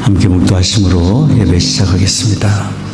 함께 묵도하심으로 예배 시작하겠습니다.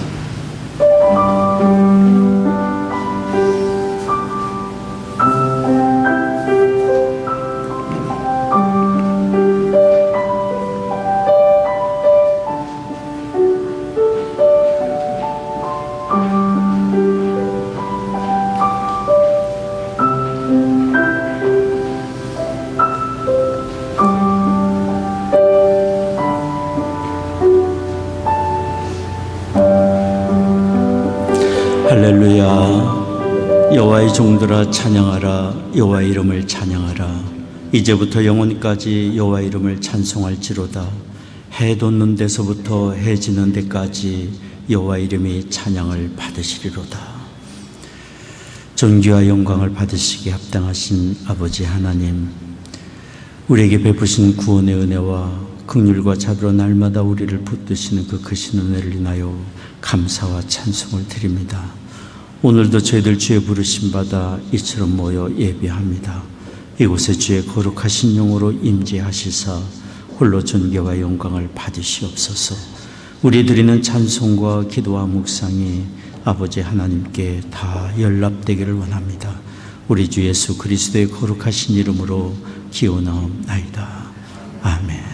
할렐루야. 여호와의 종들아 찬양하라. 여호와의 이름을 찬양하라. 이제부터 영원까지 여호와의 이름을 찬송할지로다. 해 돋는 데서부터 해 지는 데까지 여호와의 이름이 찬양을 받으시리로다. 존귀와 영광을 받으시기에 합당하신 아버지 하나님, 우리에게 베푸신 구원의 은혜와 긍휼과 자비로 날마다 우리를 붙드시는 그 크신 은혜를 인하여 감사와 찬송을 드립니다. 오늘도 저희들 주의 부르심 받아 이처럼 모여 예배합니다. 이곳에 주의 거룩하신 영으로 임재하시사 홀로 존귀와 영광을 받으시옵소서. 우리 드리는 찬송과 기도와 묵상이 아버지 하나님께 다 연락되기를 원합니다. 우리 주 예수 그리스도의 거룩하신 이름으로 기원하옵나이다. 아멘.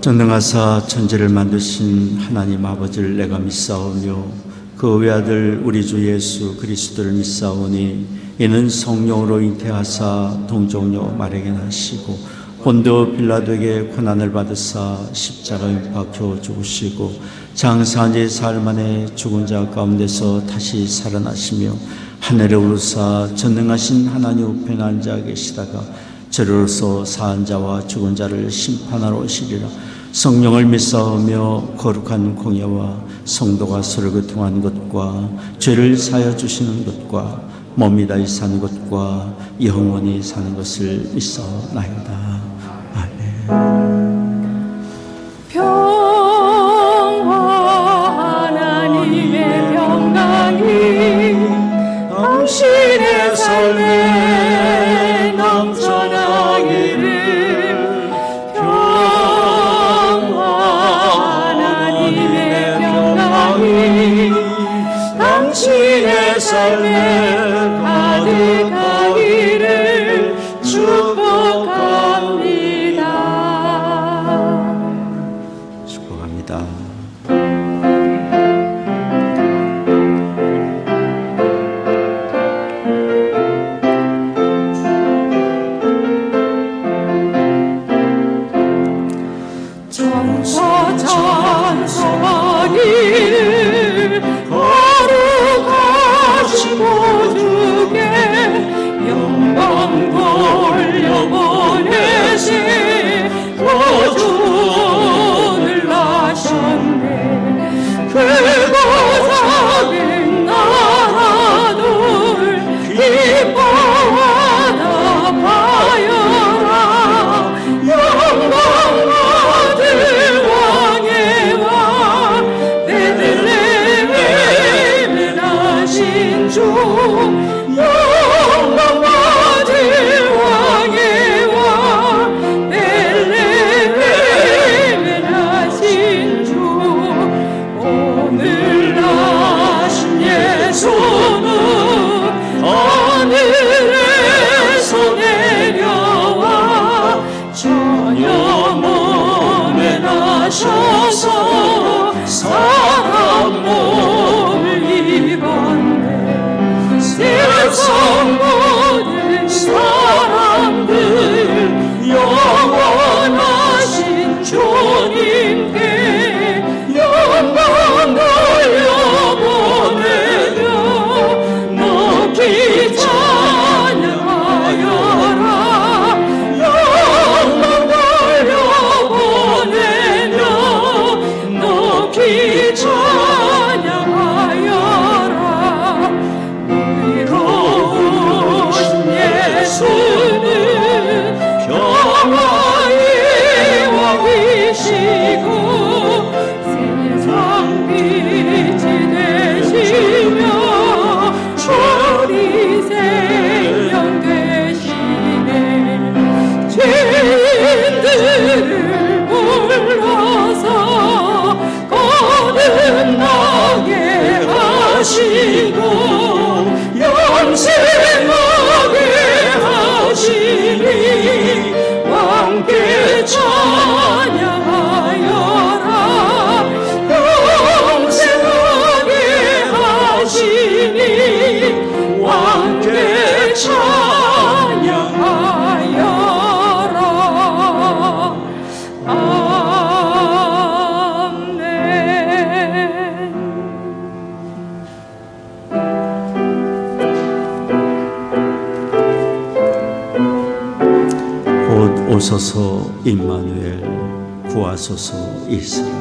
전능하사 천지를 만드신 하나님 아버지를 내가 믿사오며 그 외아들 우리 주 예수 그리스도를 믿사오니 이는 성령으로 잉태하사 동정녀 마리아에게 나시고 본도 빌라도에게 고난을 받으사 십자가에 박혀 죽으시고 장사한 지 사흘 만에 죽은 자 가운데서 다시 살아나시며 하늘에 오르사 전능하신 하나님 우편에 앉아 계시다가 저로서 사한 자와 죽은 자를 심판하러 오시리라. 성령을 믿사오며 거룩한 공예와 성도가 서로 교통한 것과 죄를 사하여 주시는 것과 몸이 다시 사는 것과 영원히 사는 것을 믿사옵나이다. 아멘. 평화 하나님의 평강이 당신의 삶에 넘쳐나기를. 평화 하나님의 평강이 당신의 삶에 가득하기를 축복합니다. 축복합니다. 천사 찬송하기를 거룩하신 보주께 영광 돌려보내시 보존을 하셨네. 크고 작은 나라들 기뻐하다 하여라. 영광 받을 왕의 왕 베들레헴에 나신 주. 영광 받을 왕의 왕 베들레헴에 나신 주. 오늘 나신 예수는 하늘에서 내려와 저녁 몸에 나셔서 사람 몸을 입었네. 세상 모든 사람들 영원하신 주님께 영광 돌려보내며 높이 찬양하여라. 영광 돌려보내며 높이 찬양하여라. 의로우신 예수는 평화의 왕이시고 세상 빛이 되시며 우리 생명 되시네. 죄인들을 불러서 거듭나게 하시고 영생하게 하시니 왕께 찬양하여라. 영생하게 하시니 왕께 찬양하여라. 아멘. 곧 오소서 임마누엘 구하소서 이스라엘.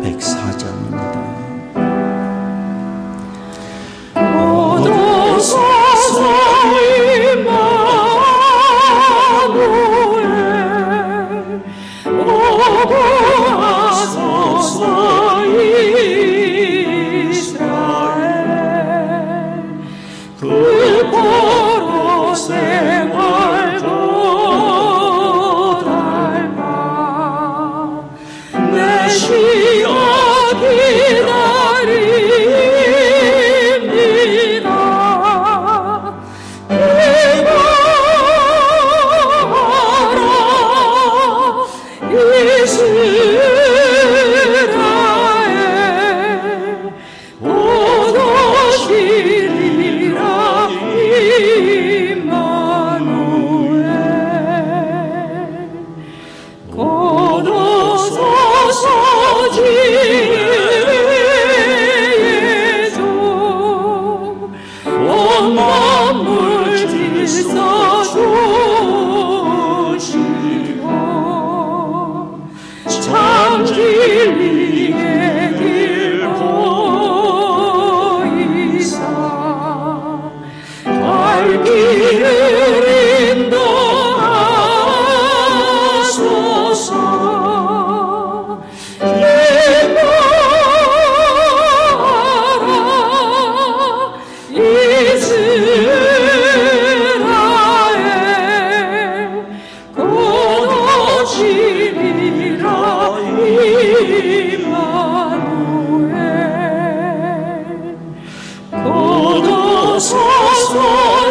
104장입니다. 곧 오소서 임마누엘 구하소서 이스라엘. 그 포로 생활도 닮아 메시아 기다립니다. 기뻐하라 이스라엘. 곧 오시리라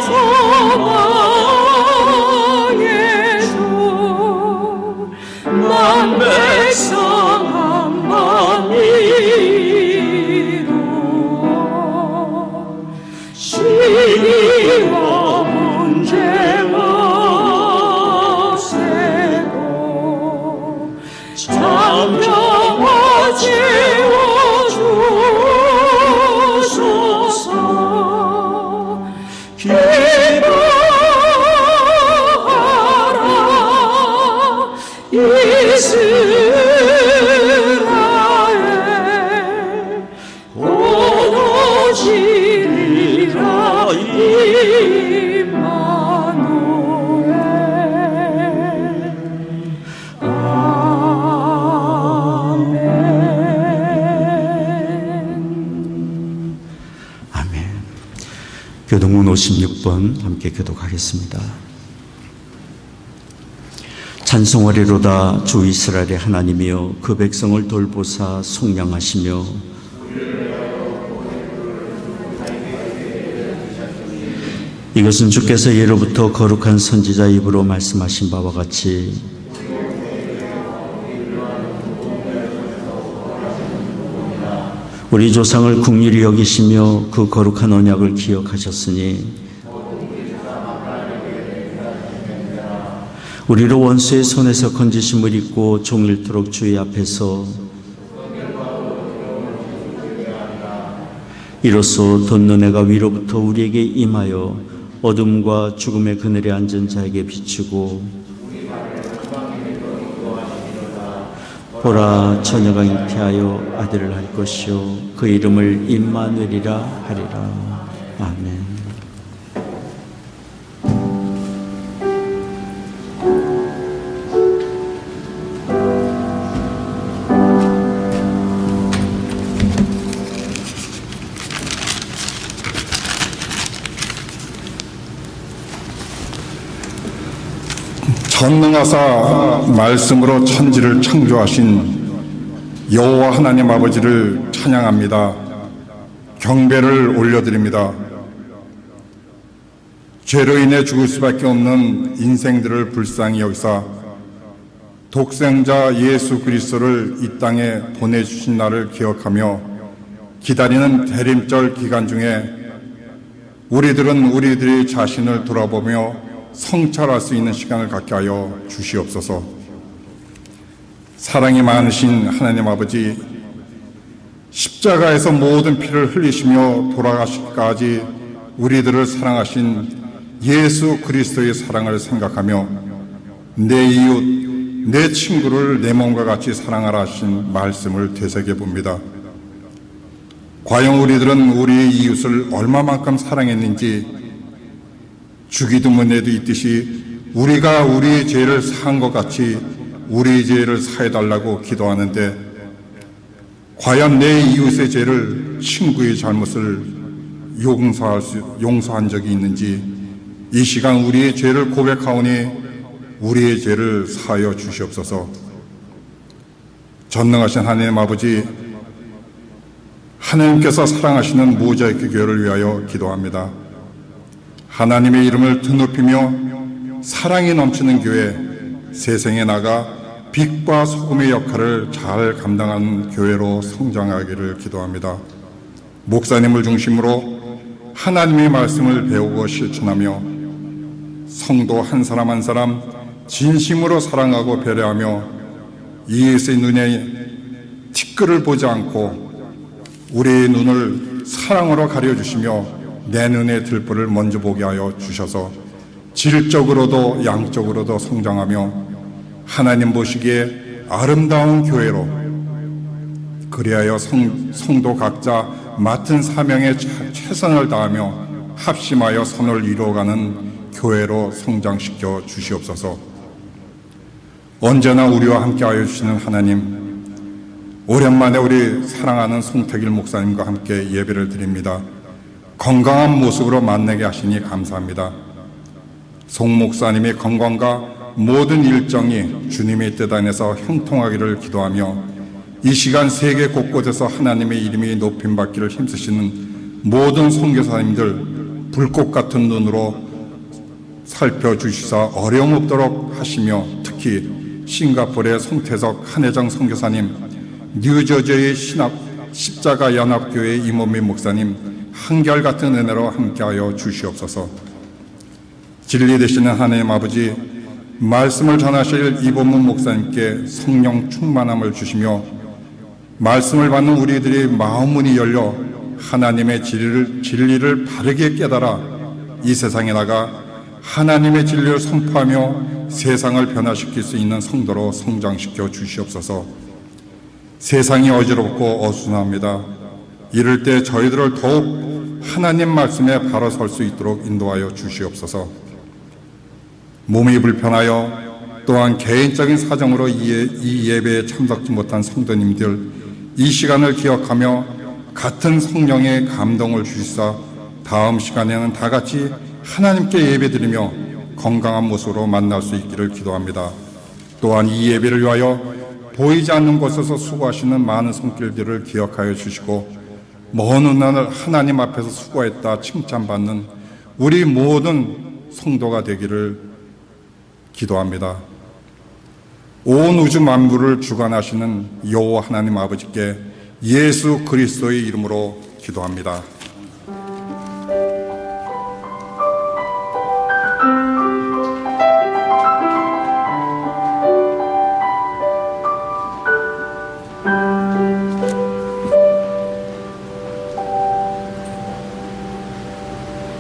소망의 주 난 백성 한만 이루어 시기와 문제와 세고 장병과 채워주소서 기도하라 이스라엘 얻어지리라 임마누엘 아멘. 교동문 56번 함께 교독하겠습니다. 찬송하리로다 주 이스라엘의 하나님이여 그 백성을 돌보사 속량하시며 이것은 주께서 예로부터 거룩한 선지자 입으로 말씀하신 바와 같이 우리 조상을 긍휼히 여기시며 그 거룩한 언약을 기억하셨으니 우리를 원수의 손에서 건지심을 입고 종일토록 주의 앞에서 이로써 돋는 해가 위로부터 우리에게 임하여 어둠과 죽음의 그늘에 앉은 자에게 비추고 보라 처녀가 잉태하여 아들을 할 것이요 그 이름을 임마누엘이라 하리라. 아멘. 전능하사 말씀으로 천지를 창조하신 여호와 하나님 아버지를 찬양합니다. 경배를 올려드립니다. 죄로 인해 죽을 수밖에 없는 인생들을 불쌍히 여기사 독생자 예수 그리스도를 이 땅에 보내주신 날을 기억하며 기다리는 대림절 기간 중에 우리들은 우리들의 자신을 돌아보며 성찰할 수 있는 시간을 갖게 하여 주시옵소서. 사랑이 많으신 하나님 아버지, 십자가에서 모든 피를 흘리시며 돌아가시기까지 우리들을 사랑하신 예수 그리스도의 사랑을 생각하며 내 이웃, 내 친구를 내 몸과 같이 사랑하라 하신 말씀을 되새겨 봅니다. 과연 우리들은 우리의 이웃을 얼마만큼 사랑했는지 주기도문에도 있듯이 우리가 우리의 죄를 사한 것 같이 우리의 죄를 사해달라고 기도하는데 과연 내 이웃의 죄를 친구의 잘못을 용서한 적이 있는지 이 시간 우리의 죄를 고백하오니 우리의 죄를 사하여 주시옵소서. 전능하신 하나님 아버지, 하나님께서 사랑하시는 모자이크 교회를 위하여 기도합니다. 하나님의 이름을 드높이며 사랑이 넘치는 교회, 세상에 나가 빛과 소금의 역할을 잘 감당하는 교회로 성장하기를 기도합니다. 목사님을 중심으로 하나님의 말씀을 배우고 실천하며 성도 한 사람 한 사람 진심으로 사랑하고 배려하며 이웃의 눈에 티끌을 보지 않고 우리의 눈을 사랑으로 가려주시며 내 눈의 들보를 먼저 보게 하여 주셔서 질적으로도 양적으로도 성장하며 하나님 보시기에 아름다운 교회로 그리하여 성도 각자 맡은 사명에 최선을 다하며 합심하여 선을 이루어가는 교회로 성장시켜 주시옵소서. 언제나 우리와 함께하여 주시는 하나님, 오랜만에 우리 사랑하는 송태길 목사님과 함께 예배를 드립니다. 건강한 모습으로 만나게 하시니 감사합니다. 송 목사님의 건강과 모든 일정이 주님의 뜻 안에서 형통하기를 기도하며 이 시간 세계 곳곳에서 하나님의 이름이 높임받기를 힘쓰시는 모든 선교사님들 불꽃 같은 눈으로 살펴주시사 어려움 없도록 하시며, 특히 싱가포르의 송태석 한혜정 선교사님, 뉴저지의 십자가 연합교회 이모미 목사님, 한결같은 은혜로 함께하여 주시옵소서. 진리 되시는 하나님 아버지, 말씀을 전하실 이범문 목사님께 성령 충만함을 주시며, 말씀을 받는 우리들의 마음 문이 열려 하나님의 진리를 바르게 깨달아 이 세상에 나가 하나님의 진리를 선포하며 세상을 변화시킬 수 있는 성도로 성장시켜 주시옵소서. 세상이 어지럽고 어수선합니다. 이럴 때 저희들을 더욱 하나님 말씀에 바로 설 수 있도록 인도하여 주시옵소서. 몸이 불편하여 또한 개인적인 사정으로 이 예배에 참석지 못한 성도님들, 이 시간을 기억하며 같은 성령의 감동을 주시사 다음 시간에는 다 같이 하나님께 예배드리며 건강한 모습으로 만날 수 있기를 기도합니다. 또한 이 예배를 위하여 보이지 않는 곳에서 수고하시는 많은 손길들을 기억하여 주시고, 먼 훗날 하나님 앞에서 수고했다 칭찬받는 우리 모든 성도가 되기를 기도합니다. 온 우주 만물을 주관하시는 여호와 하나님 아버지께 예수 그리스도의 이름으로 기도합니다.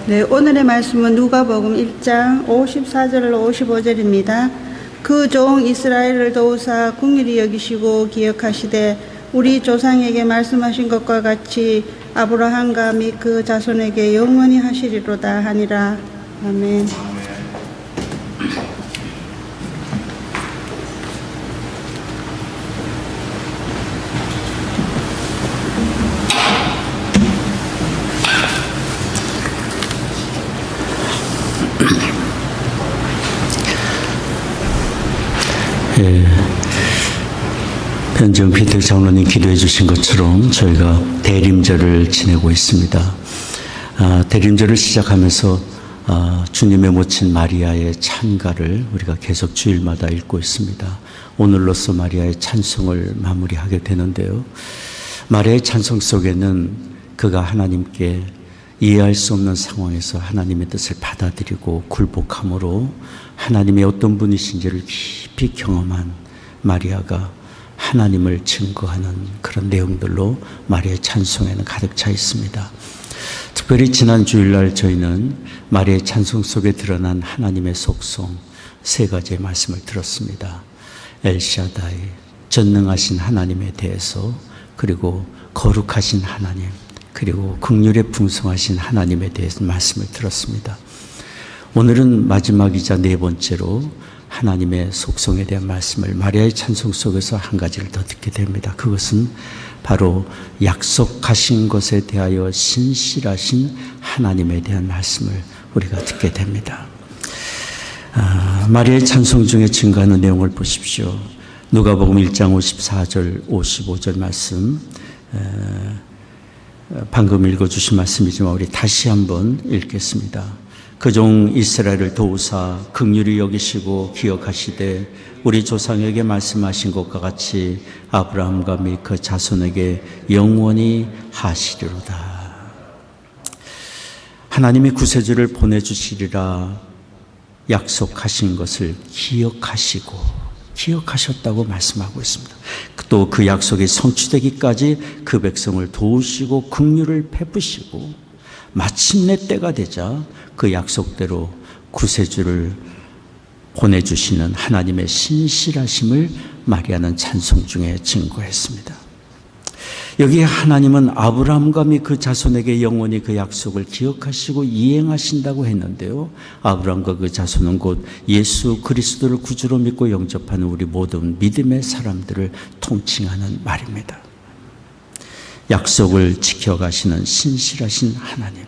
네, 오늘의 말씀은 누가복음 1장 54절로 55절입니다. 그 종 이스라엘을 도우사 긍휼히 여기시고 기억하시되 우리 조상에게 말씀하신 것과 같이 아브라함과 및 그 자손에게 영원히 하시리로다 하니라. 아멘. 현정 피터 장로님 기도해 주신 것처럼 저희가 대림절을 지내고 있습니다. 대림절을 시작하면서 주님의 모친 마리아의 찬가를 우리가 계속 주일마다 읽고 있습니다. 오늘로써 마리아의 찬송을 마무리하게 되는데요. 마리아의 찬송 속에는 그가 하나님께 이해할 수 없는 상황에서 하나님의 뜻을 받아들이고 굴복함으로 하나님의 어떤 분이신지를 깊이 경험한 마리아가 하나님을 증거하는 그런 내용들로 마리아의 찬송에는 가득 차 있습니다. 특별히 지난 주일날 저희는 마리아의 찬송 속에 드러난 하나님의 속성 세 가지의 말씀을 들었습니다. 엘샤다이, 전능하신 하나님에 대해서, 그리고 거룩하신 하나님, 그리고 긍휼에 풍성하신 하나님에 대해서 말씀을 들었습니다. 오늘은 마지막이자 네 번째로 하나님의 속성에 대한 말씀을 마리아의 찬송 속에서 한 가지를 더 듣게 됩니다. 그것은 바로 약속하신 것에 대하여 신실하신 하나님에 대한 말씀을 우리가 듣게 됩니다. 마리아의 찬송 중에 증거하는 내용을 보십시오. 누가복음 1장 54절 55절 말씀, 방금 읽어주신 말씀이지만 우리 다시 한번 읽겠습니다. 그 종 이스라엘을 도우사 긍휼히 여기시고 기억하시되 우리 조상에게 말씀하신 것과 같이 아브라함과 및 그 자손에게 영원히 하시리로다. 하나님이 구세주를 보내주시리라 약속하신 것을 기억하셨다고 말씀하고 있습니다. 또 그 약속이 성취되기까지 그 백성을 도우시고 긍휼을 베푸시고 마침내 때가 되자 그 약속대로 구세주를 보내주시는 하나님의 신실하심을 마리아는 찬송 중에 증거했습니다. 여기에 하나님은 아브라함과 및 그 자손에게 영원히 그 약속을 기억하시고 이행하신다고 했는데요. 아브라함과 그 자손은 곧 예수 그리스도를 구주로 믿고 영접하는 우리 모든 믿음의 사람들을 통칭하는 말입니다. 약속을 지켜가시는 신실하신 하나님,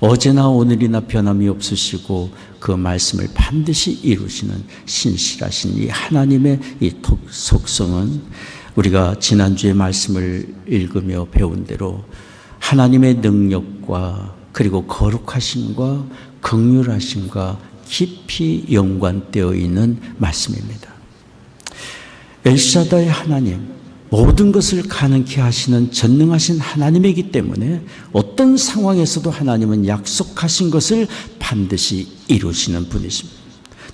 어제나 오늘이나 변함이 없으시고 그 말씀을 반드시 이루시는 신실하신 이 하나님의 이 속성은 우리가 지난주에 말씀을 읽으며 배운 대로 하나님의 능력과 그리고 거룩하심과 긍휼하심과 깊이 연관되어 있는 말씀입니다. 엘샤다의 하나님, 모든 것을 가능케 하시는 전능하신 하나님이기 때문에 어떤 상황에서도 하나님은 약속하신 것을 반드시 이루시는 분이십니다.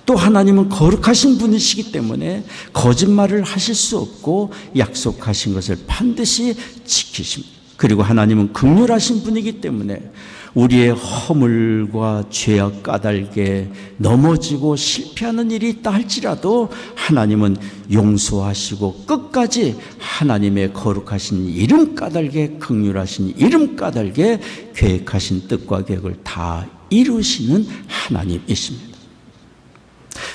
또 하나님은 거룩하신 분이시기 때문에 거짓말을 하실 수 없고 약속하신 것을 반드시 지키십니다. 그리고 하나님은 긍휼하신 분이기 때문에 우리의 허물과 죄악 까닭에 넘어지고 실패하는 일이 있다 할지라도 하나님은 용서하시고 끝까지 하나님의 거룩하신 이름 까닭에, 긍휼하신 이름 까닭에 계획하신 뜻과 계획을 다 이루시는 하나님이십니다.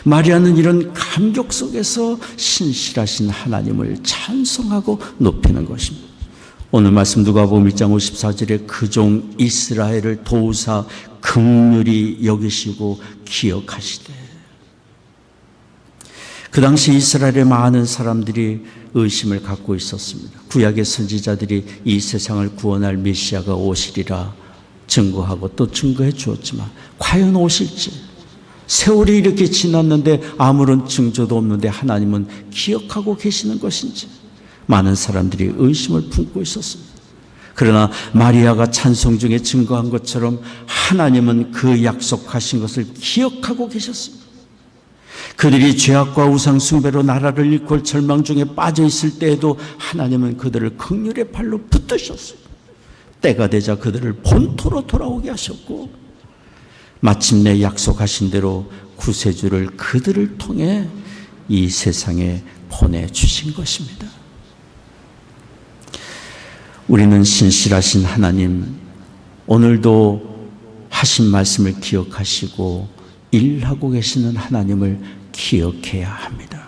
마리아는 이런 감격 속에서 신실하신 하나님을 찬송하고 높이는 것입니다. 오늘 말씀 누가복음 1장 54절에 그 종 이스라엘을 도우사 긍휼히 여기시고 기억하시되. 그 당시 이스라엘의 많은 사람들이 의심을 갖고 있었습니다. 구약의 선지자들이 이 세상을 구원할 메시아가 오시리라 증거하고 또 증거해 주었지만 과연 오실지, 세월이 이렇게 지났는데 아무런 징조도 없는데 하나님은 기억하고 계시는 것인지 많은 사람들이 의심을 품고 있었습니다. 그러나 마리아가 찬송 중에 증거한 것처럼 하나님은 그 약속하신 것을 기억하고 계셨습니다. 그들이 죄악과 우상 숭배로 나라를 잃고 절망 중에 빠져 있을 때에도 하나님은 그들을 긍휼의 팔로 붙드셨어요. 때가 되자 그들을 본토로 돌아오게 하셨고 마침내 약속하신 대로 구세주를 그들을 통해 이 세상에 보내주신 것입니다. 우리는 신실하신 하나님, 오늘도 하신 말씀을 기억하시고 일하고 계시는 하나님을 기억해야 합니다.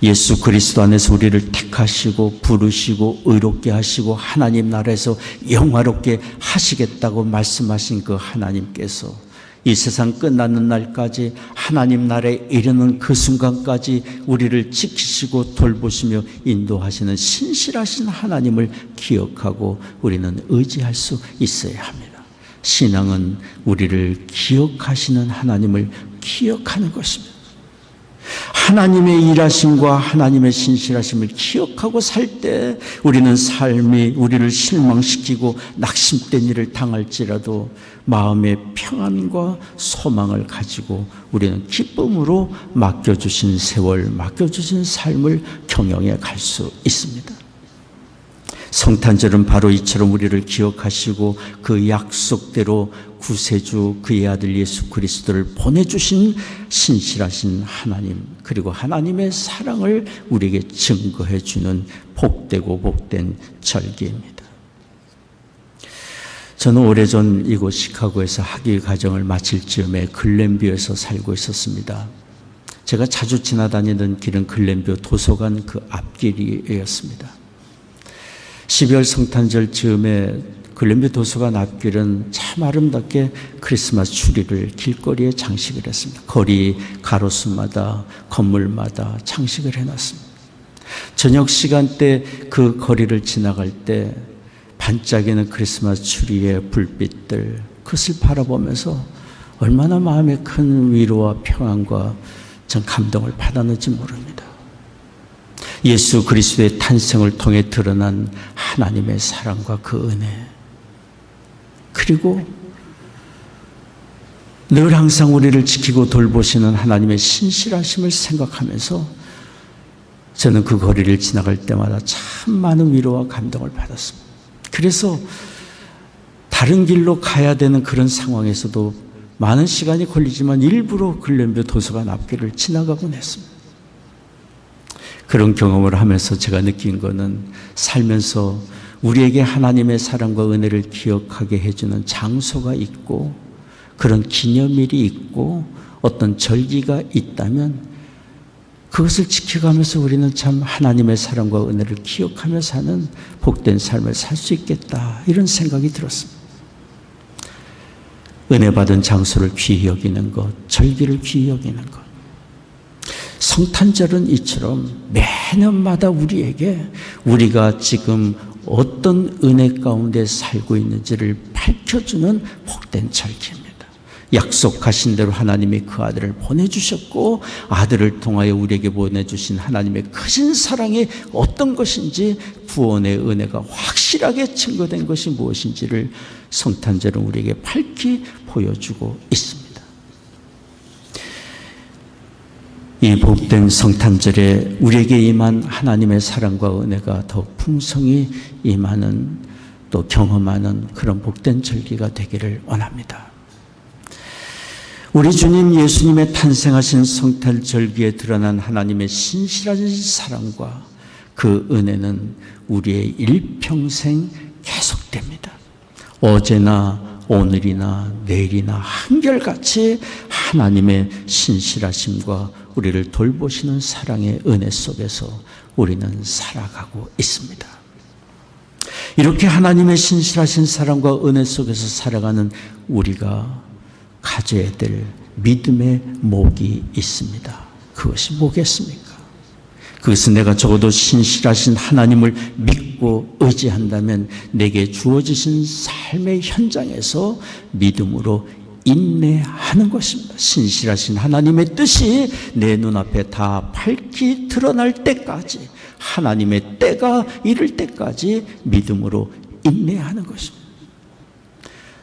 예수 그리스도 안에서 우리를 택하시고 부르시고 의롭게 하시고 하나님 나라에서 영화롭게 하시겠다고 말씀하신 그 하나님께서 이 세상 끝나는 날까지 하나님 나라에 이르는 그 순간까지 우리를 지키시고 돌보시며 인도하시는 신실하신 하나님을 기억하고 우리는 의지할 수 있어야 합니다. 신앙은 우리를 기억하시는 하나님을 기억하는 것입니다. 하나님의 일하심과 하나님의 신실하심을 기억하고 살 때 우리는 삶이 우리를 실망시키고 낙심된 일을 당할지라도 마음의 평안과 소망을 가지고 우리는 기쁨으로 맡겨주신 세월, 맡겨주신 삶을 경영해 갈 수 있습니다. 성탄절은 바로 이처럼 우리를 기억하시고 그 약속대로 구세주 그의 아들 예수 그리스도를 보내주신 신실하신 하나님, 그리고 하나님의 사랑을 우리에게 증거해 주는 복되고 복된 절기입니다. 저는 오래전 이곳 시카고에서 학위 과정을 마칠 즈음에 글렌뷰에서 살고 있었습니다. 제가 자주 지나다니던 길은 글렌뷰 도서관 그 앞길이었습니다. 12월 성탄절 즈음에 글렌뷰 도서관 앞길은 참 아름답게 크리스마스 추리를 길거리에 장식을 했습니다. 거리 가로수마다 건물마다 장식을 해놨습니다. 저녁 시간대 그 거리를 지나갈 때 반짝이는 크리스마스 추리의 불빛들, 그것을 바라보면서 얼마나 마음에 큰 위로와 평안과 전 감동을 받았는지 모릅니다. 예수 그리스도의 탄생을 통해 드러난 하나님의 사랑과 그 은혜, 그리고 늘 항상 우리를 지키고 돌보시는 하나님의 신실하심을 생각하면서 저는 그 거리를 지나갈 때마다 참 많은 위로와 감동을 받았습니다. 그래서 다른 길로 가야 되는 그런 상황에서도 많은 시간이 걸리지만 일부러 글렌뷰 도서관 앞길을 지나가곤 했습니다. 그런 경험을 하면서 제가 느낀 것은 살면서 우리에게 하나님의 사랑과 은혜를 기억하게 해주는 장소가 있고 그런 기념일이 있고 어떤 절기가 있다면 그것을 지켜가면서 우리는 참 하나님의 사랑과 은혜를 기억하며 사는 복된 삶을 살 수 있겠다, 이런 생각이 들었습니다. 은혜 받은 장소를 귀히 여기는 것, 절기를 귀히 여기는 것. 성탄절은 이처럼 매년마다 우리에게 우리가 지금 어떤 은혜 가운데 살고 있는지를 밝혀주는 복된 절기입니다. 약속하신 대로 하나님이 그 아들을 보내주셨고, 아들을 통하여 우리에게 보내주신 하나님의 크신 사랑이 어떤 것인지, 구원의 은혜가 확실하게 증거된 것이 무엇인지를 성탄절은 우리에게 밝히 보여주고 있습니다. 이 복된 성탄절에 우리에게 임한 하나님의 사랑과 은혜가 더 풍성히 임하는, 또 경험하는 그런 복된 절기가 되기를 원합니다. 우리 주님 예수님의 탄생하신 성탄절기에 드러난 하나님의 신실하신 사랑과 그 은혜는 우리의 일평생 계속됩니다. 어제나 오늘이나 내일이나 한결같이 하나님의 신실하심과 우리를 돌보시는 사랑의 은혜 속에서 우리는 살아가고 있습니다. 이렇게 하나님의 신실하신 사랑과 은혜 속에서 살아가는 우리가 가져야 될 믿음의 목이 있습니다. 그것이 뭐겠습니까? 그것은 내가 적어도 신실하신 하나님을 믿고 의지한다면 내게 주어지신 삶의 현장에서 믿음으로 인내하는 것입니다. 신실하신 하나님의 뜻이 내 눈앞에 다 밝히 드러날 때까지, 하나님의 때가 이를 때까지 믿음으로 인내하는 것입니다.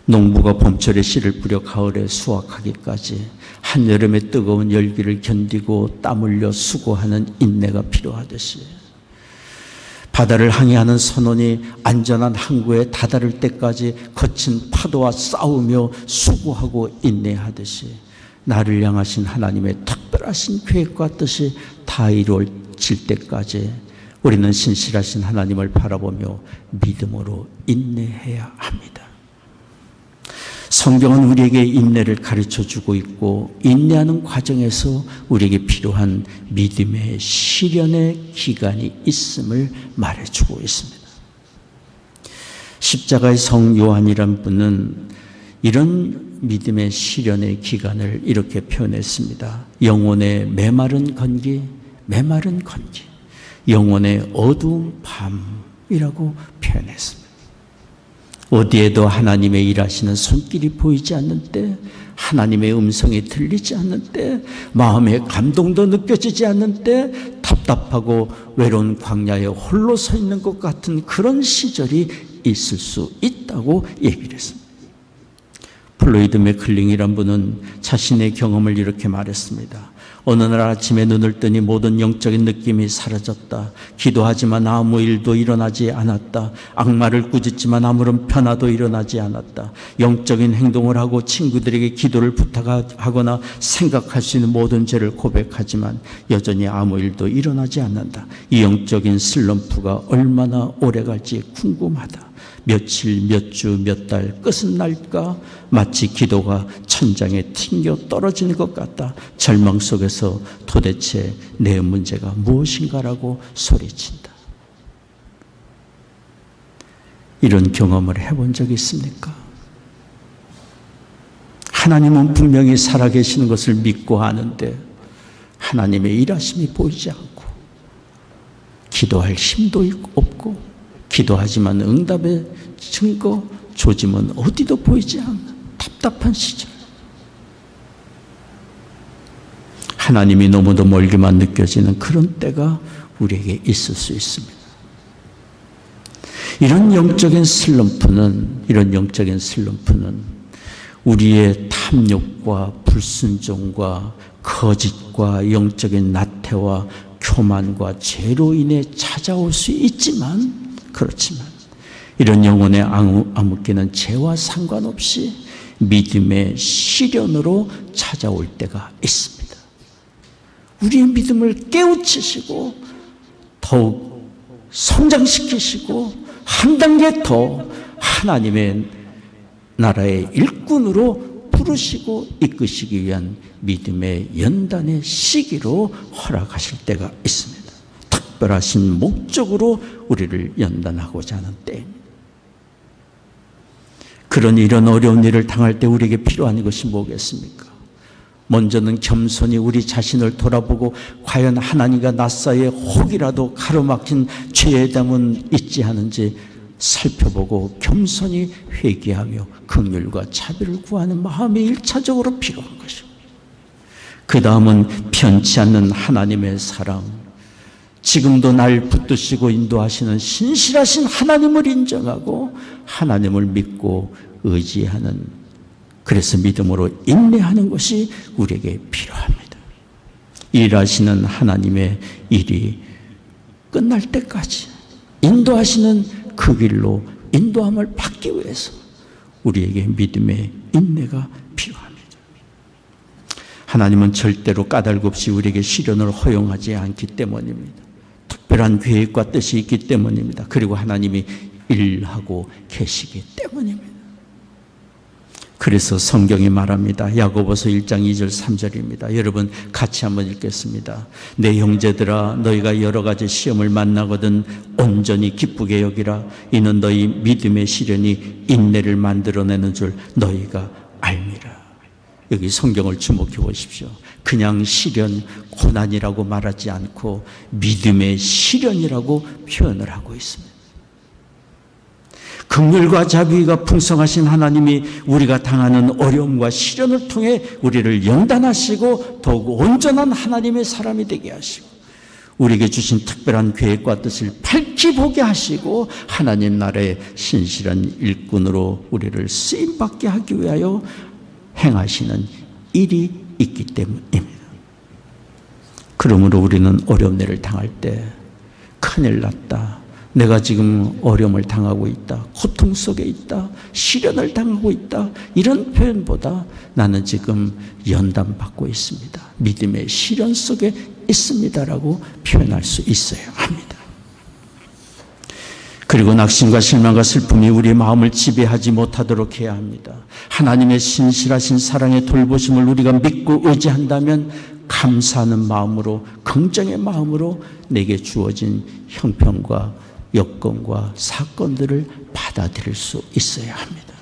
농부가 봄철에 씨를 뿌려 가을에 수확하기까지 한여름의 뜨거운 열기를 견디고 땀 흘려 수고하는 인내가 필요하듯이, 바다를 항해하는 선원이 안전한 항구에 다다를 때까지 거친 파도와 싸우며 수고하고 인내하듯이, 나를 향하신 하나님의 특별하신 계획과 뜻이 다 이루어질 때까지 우리는 신실하신 하나님을 바라보며 믿음으로 인내해야 합니다. 성경은 우리에게 인내를 가르쳐주고 있고, 인내하는 과정에서 우리에게 필요한 믿음의 시련의 기간이 있음을 말해주고 있습니다. 십자가의 성 요한이란 분은 이런 믿음의 시련의 기간을 이렇게 표현했습니다. 영혼의 메마른 건기, 메마른 건기, 영혼의 어두운 밤이라고 표현했습니다. 어디에도 하나님의 일하시는 손길이 보이지 않는 때, 하나님의 음성이 들리지 않는 때, 마음의 감동도 느껴지지 않는 때, 답답하고 외로운 광야에 홀로 서 있는 것 같은 그런 시절이 있을 수 있다고 얘기를 했습니다. 플로이드 맥클링이란 분은 자신의 경험을 이렇게 말했습니다. 어느 날 아침에 눈을 뜨니 모든 영적인 느낌이 사라졌다. 기도하지만 아무 일도 일어나지 않았다. 악마를 꾸짖지만 아무런 변화도 일어나지 않았다. 영적인 행동을 하고 친구들에게 기도를 부탁하거나 생각할 수 있는 모든 죄를 고백하지만 여전히 아무 일도 일어나지 않는다. 이 영적인 슬럼프가 얼마나 오래 갈지 궁금하다. 며칠, 몇 주, 몇 달 끝은 날까? 마치 기도가 천장에 튕겨 떨어지는 것 같다. 절망 속에서 도대체 내 문제가 무엇인가라고 소리친다. 이런 경험을 해본 적이 있습니까? 하나님은 분명히 살아계시는 것을 믿고 아는데 하나님의 일하심이 보이지 않고, 기도할 힘도 없고, 기도하지만 응답의 증거, 조짐은 어디도 보이지 않는 답답한 시절, 하나님이 너무도 멀게만 느껴지는 그런 때가 우리에게 있을 수 있습니다. 이런 영적인 슬럼프는 우리의 탐욕과 불순종과 거짓과 영적인 나태와 교만과 죄로 인해 찾아올 수 있지만, 그렇지만 이런 영혼의 암흑기는 죄와 상관없이 믿음의 시련으로 찾아올 때가 있습니다. 우리의 믿음을 깨우치시고 더욱 성장시키시고 한 단계 더 하나님의 나라의 일꾼으로 부르시고 이끄시기 위한 믿음의 연단의 시기로 허락하실 때가 있습니다. 특별하신 목적으로 우리를 연단하고자 하는 때입니다. 그런 이런 어려운 일을 당할 때 우리에게 필요한 것이 뭐겠습니까? 먼저는 겸손히 우리 자신을 돌아보고 과연 하나님과 나 사이에 혹이라도 가로막힌 죄의 담은 있지 않은지 살펴보고 겸손히 회개하며 긍휼과 자비를 구하는 마음이 일차적으로 필요한 것입니다. 그 다음은 편치 않는 하나님의 사랑, 지금도 날 붙드시고 인도하시는 신실하신 하나님을 인정하고 하나님을 믿고 의지하는, 그래서 믿음으로 인내하는 것이 우리에게 필요합니다. 일하시는 하나님의 일이 끝날 때까지 인도하시는 그 길로 인도함을 받기 위해서 우리에게 믿음의 인내가 필요합니다. 하나님은 절대로 까닭 없이 우리에게 시련을 허용하지 않기 때문입니다. 특별한 계획과 뜻이 있기 때문입니다. 그리고 하나님이 일하고 계시기 때문입니다. 그래서 성경이 말합니다. 야고보서 1장 2절 3절입니다. 여러분 같이 한번 읽겠습니다. 내 형제들아, 너희가 여러 가지 시험을 만나거든 온전히 기쁘게 여기라. 이는 너희 믿음의 시련이 인내를 만들어내는 줄 너희가 알미라. 여기 성경을 주목해 보십시오. 그냥 시련, 고난이라고 말하지 않고 믿음의 시련이라고 표현을 하고 있습니다. 긍휼과 자비가 풍성하신 하나님이 우리가 당하는 어려움과 시련을 통해 우리를 연단하시고 더욱 온전한 하나님의 사람이 되게 하시고 우리에게 주신 특별한 계획과 뜻을 밝히 보게 하시고 하나님 나라의 신실한 일꾼으로 우리를 쓰임받게 하기 위하여 행하시는 일이 있기 때문입니다. 그러므로 우리는 어려운 일을 당할 때 큰일 났다, 내가 지금 어려움을 당하고 있다, 고통 속에 있다, 시련을 당하고 있다, 이런 표현보다 나는 지금 연단받고 있습니다, 믿음의 시련 속에 있습니다라고 표현할 수 있어야 합니다. 그리고 낙심과 실망과 슬픔이 우리의 마음을 지배하지 못하도록 해야 합니다. 하나님의 신실하신 사랑의 돌보심을 우리가 믿고 의지한다면 감사하는 마음으로, 긍정의 마음으로 내게 주어진 형편과 여건과 사건들을 받아들일 수 있어야 합니다.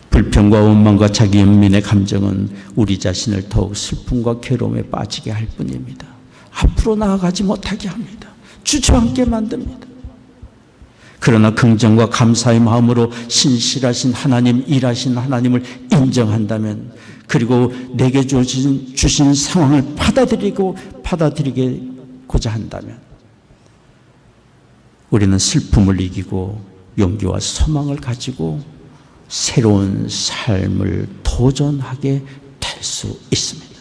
불평과 원망과 자기 연민의 감정은 우리 자신을 더욱 슬픔과 괴로움에 빠지게 할 뿐입니다. 앞으로 나아가지 못하게 합니다. 주저앉게 만듭니다. 그러나 긍정과 감사의 마음으로 신실하신 하나님, 일하신 하나님을 인정한다면, 그리고 내게 주신 상황을 받아들이고자 한다면 우리는 슬픔을 이기고 용기와 소망을 가지고 새로운 삶을 도전하게 될 수 있습니다.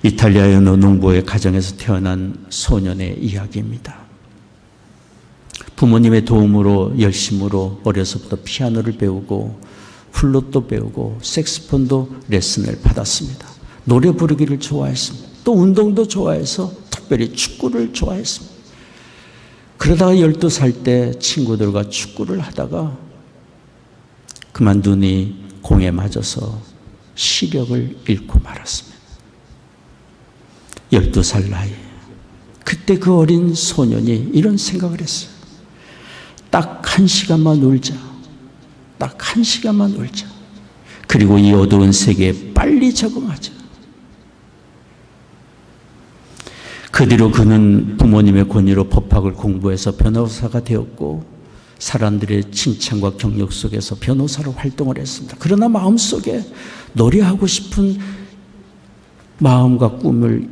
이탈리아의 어느 농부의 가정에서 태어난 소년의 이야기입니다. 부모님의 도움으로 열심으로 어려서부터 피아노를 배우고 플룻도 배우고 색스폰도 레슨을 받았습니다. 노래 부르기를 좋아했습니다. 또 운동도 좋아해서 특별히 축구를 좋아했습니다. 그러다가 12살 때 친구들과 축구를 하다가 그만 눈이 공에 맞아서 시력을 잃고 말았습니다. 12살 나이. 그때 그 어린 소년이 이런 생각을 했어요. 딱 1시간만 놀자. 딱 1시간만 놀자. 그리고 이 어두운 세계에 빨리 적응하자. 그 뒤로 그는 부모님의 권유로 법학을 공부해서 변호사가 되었고 사람들의 칭찬과 경력 속에서 변호사로 활동을 했습니다. 그러나 마음속에 노래하고 싶은 마음과 꿈을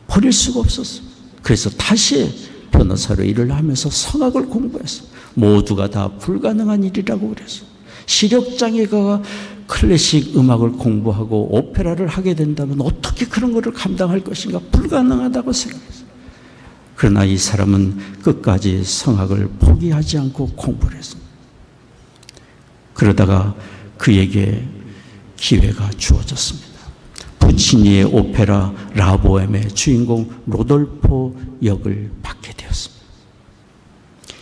버릴 수가 없었습니다. 그래서 다시 변호사로 일을 하면서 성악을 공부했어요. 모두가 다 불가능한 일이라고 그랬어요. 시력장애가 클래식 음악을 공부하고 오페라를 하게 된다면 어떻게 그런 것을 감당할 것인가, 불가능하다고 생각했어요. 그러나 이 사람은 끝까지 성악을 포기하지 않고 공부를 했습니다. 그러다가 그에게 기회가 주어졌습니다. 부치니의 오페라 라보엠의 주인공 로돌포 역을 맡게 되었습니다.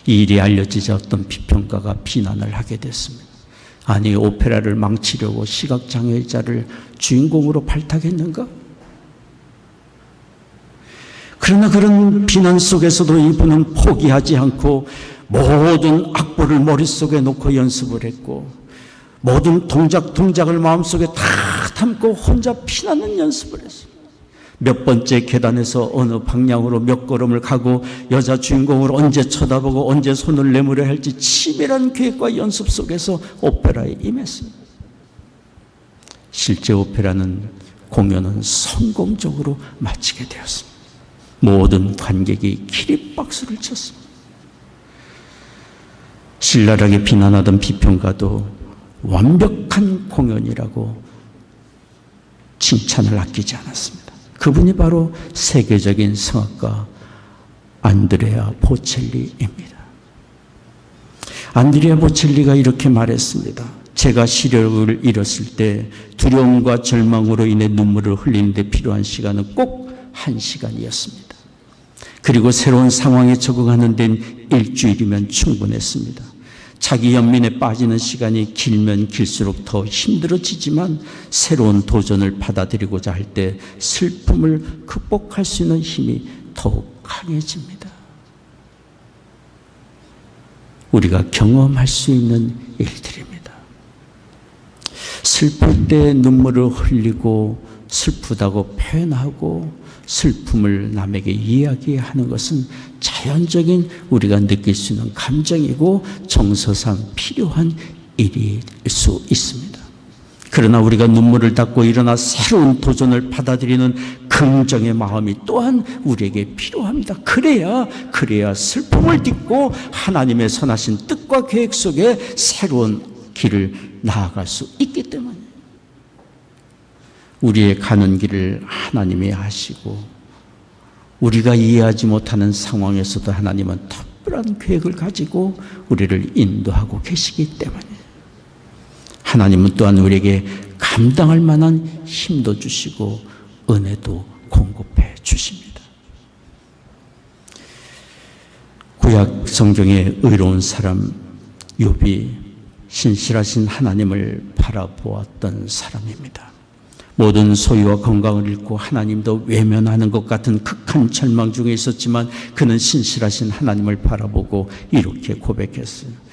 이 일이 알려지자 어떤 비평가가 비난을 하게 됐습니다. 아니, 오페라를 망치려고 시각장애자를 주인공으로 발탁했는가? 그러나 그런 비난 속에서도 이분은 포기하지 않고 모든 악보를 머릿속에 놓고 연습을 했고 모든 동작을 마음속에 다 담고 혼자 피나는 연습을 했어요. 몇 번째 계단에서 어느 방향으로 몇 걸음을 가고 여자 주인공을 언제 쳐다보고 언제 손을 내밀어야 할지 치밀한 계획과 연습 속에서 오페라에 임했습니다. 실제 오페라는 공연은 성공적으로 마치게 되었습니다. 모든 관객이 기립박수를 쳤습니다. 신랄하게 비난하던 비평가도 완벽한 공연이라고 칭찬을 아끼지 않았습니다. 그분이 바로 세계적인 성악가 안드레아 보첼리입니다. 안드레아 보첼리가 이렇게 말했습니다. 제가 시력을 잃었을 때 두려움과 절망으로 인해 눈물을 흘리는데 필요한 시간은 꼭 1시간이었습니다. 그리고 새로운 상황에 적응하는 데는 일주일이면 충분했습니다. 자기 연민에 빠지는 시간이 길면 길수록 더 힘들어지지만 새로운 도전을 받아들이고자 할 때 슬픔을 극복할 수 있는 힘이 더욱 강해집니다. 우리가 경험할 수 있는 일들입니다. 슬플 때 눈물을 흘리고 슬프다고 표현하고 슬픔을 남에게 이야기하는 것은 자연적인 우리가 느낄 수 있는 감정이고 정서상 필요한 일일 수 있습니다. 그러나 우리가 눈물을 닦고 일어나 새로운 도전을 받아들이는 긍정의 마음이 또한 우리에게 필요합니다. 그래야 슬픔을 딛고 하나님의 선하신 뜻과 계획 속에 새로운 길을 나아갈 수 있기 때문입니다. 우리의 가는 길을 하나님이 아시고 우리가 이해하지 못하는 상황에서도 하나님은 특별한 계획을 가지고 우리를 인도하고 계시기 때문에 하나님은 또한 우리에게 감당할 만한 힘도 주시고 은혜도 공급해 주십니다. 구약 성경의 의로운 사람 욥이 신실하신 하나님을 바라보았던 사람입니다. 모든 소유와 건강을 잃고 하나님도 외면하는 것 같은 극한 절망 중에 있었지만 그는 신실하신 하나님을 바라보고 이렇게 고백했어요.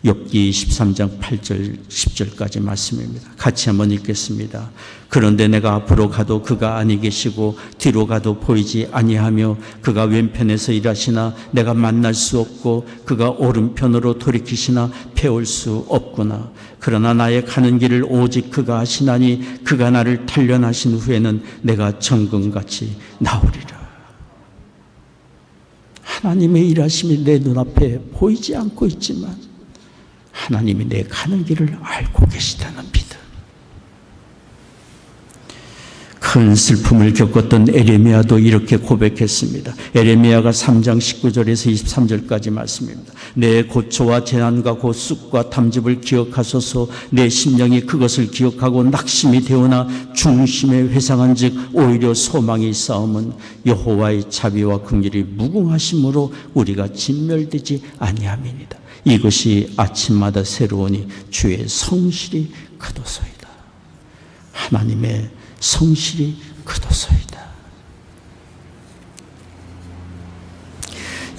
욥기 13장 8절 10절까지 말씀입니다. 같이 한번 읽겠습니다. 그런데 내가 앞으로 가도 그가 아니 계시고 뒤로 가도 보이지 아니하며 그가 왼편에서 일하시나 내가 만날 수 없고 그가 오른편으로 돌이키시나 배울 수 없구나. 그러나 나의 가는 길을 오직 그가 하시나니 그가 나를 단련하신 후에는 내가 정금같이 나오리라. 하나님의 일하심이 내 눈앞에 보이지 않고 있지만 하나님이 내 가는 길을 알고 계시다는 믿음. 큰 슬픔을 겪었던 에레미야도 이렇게 고백했습니다. 에레미야가 3장 19절에서 23절까지 말씀입니다. 내 고초와 재난과 고쑥과 탐집을 기억하소서. 내 심령이 그것을 기억하고 낙심이 되오나 중심에 회상한 즉 오히려 소망이 있사옴은 여호와의 자비와 긍휼이 무궁하심으로 우리가 진멸되지 아니함이니이다. 이것이 아침마다 새로우니 주의 성실이 크도소이다. 하나님의 성실이 크도소이다.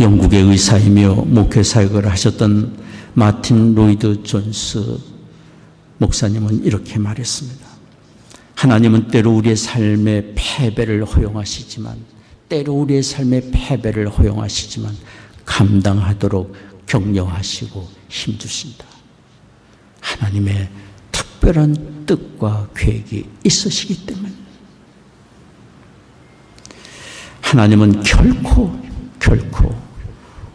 영국의 의사이며 목회사역을 하셨던 마틴 로이드 존스 목사님은 이렇게 말했습니다. 하나님은 때로 우리의 삶의 패배를 허용하시지만 감당하도록 격려하시고 힘주신다. 하나님의 특별한 뜻과 계획이 있으시기 때문에 하나님은 결코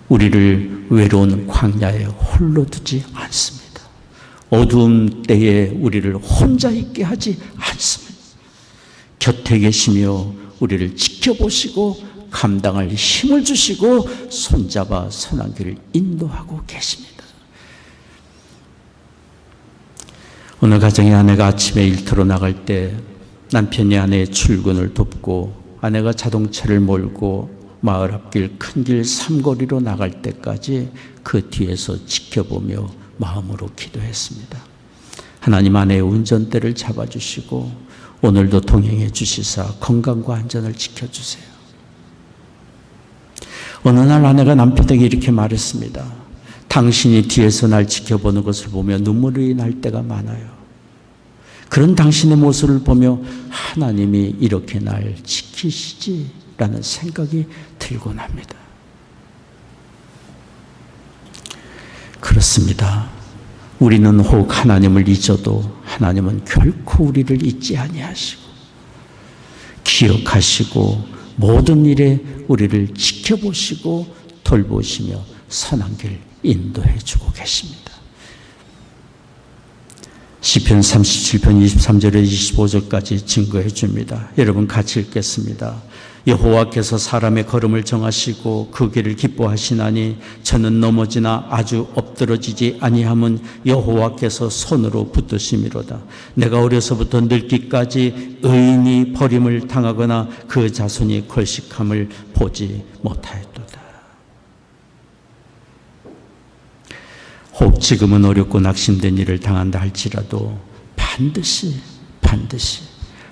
우리를 외로운 광야에 홀로 두지 않습니다. 어두운 때에 우리를 혼자 있게 하지 않습니다. 곁에 계시며 우리를 지켜보시고 감당할 힘을 주시고 손잡아 선한 길을 인도하고 계십니다. 어느 가정의 아내가 아침에 일터로 나갈 때 남편이 아내의 출근을 돕고 아내가 자동차를 몰고 마을 앞길 큰 길 삼거리로 나갈 때까지 그 뒤에서 지켜보며 마음으로 기도했습니다. 하나님 아내의 운전대를 잡아주시고 오늘도 동행해 주시사 건강과 안전을 지켜주세요. 어느 날 아내가 남편에게 이렇게 말했습니다. 당신이 뒤에서 날 지켜보는 것을 보며 눈물이 날 때가 많아요. 그런 당신의 모습을 보며 하나님이 이렇게 날 지키시는 지키시지라는 생각이 들곤 합니다. 그렇습니다. 우리는 혹 하나님을 잊어도 하나님은 결코 우리를 잊지 아니하시고 기억하시고 모든 일에 우리를 지켜보시고 돌보시며 선한 길 인도해 주고 계십니다. 시편 37편 23절에 25절까지 증거해 줍니다. 여러분 같이 읽겠습니다. 여호와께서 사람의 걸음을 정하시고 그 길을 기뻐하시나니 저는 넘어지나 아주 엎드러지지 아니함은 여호와께서 손으로 붙드심이로다. 내가 어려서부터 늙기까지 의인이 버림을 당하거나 그 자손이 걸식함을 보지 못하였도다. 혹 지금은 어렵고 낙심된 일을 당한다 할지라도 반드시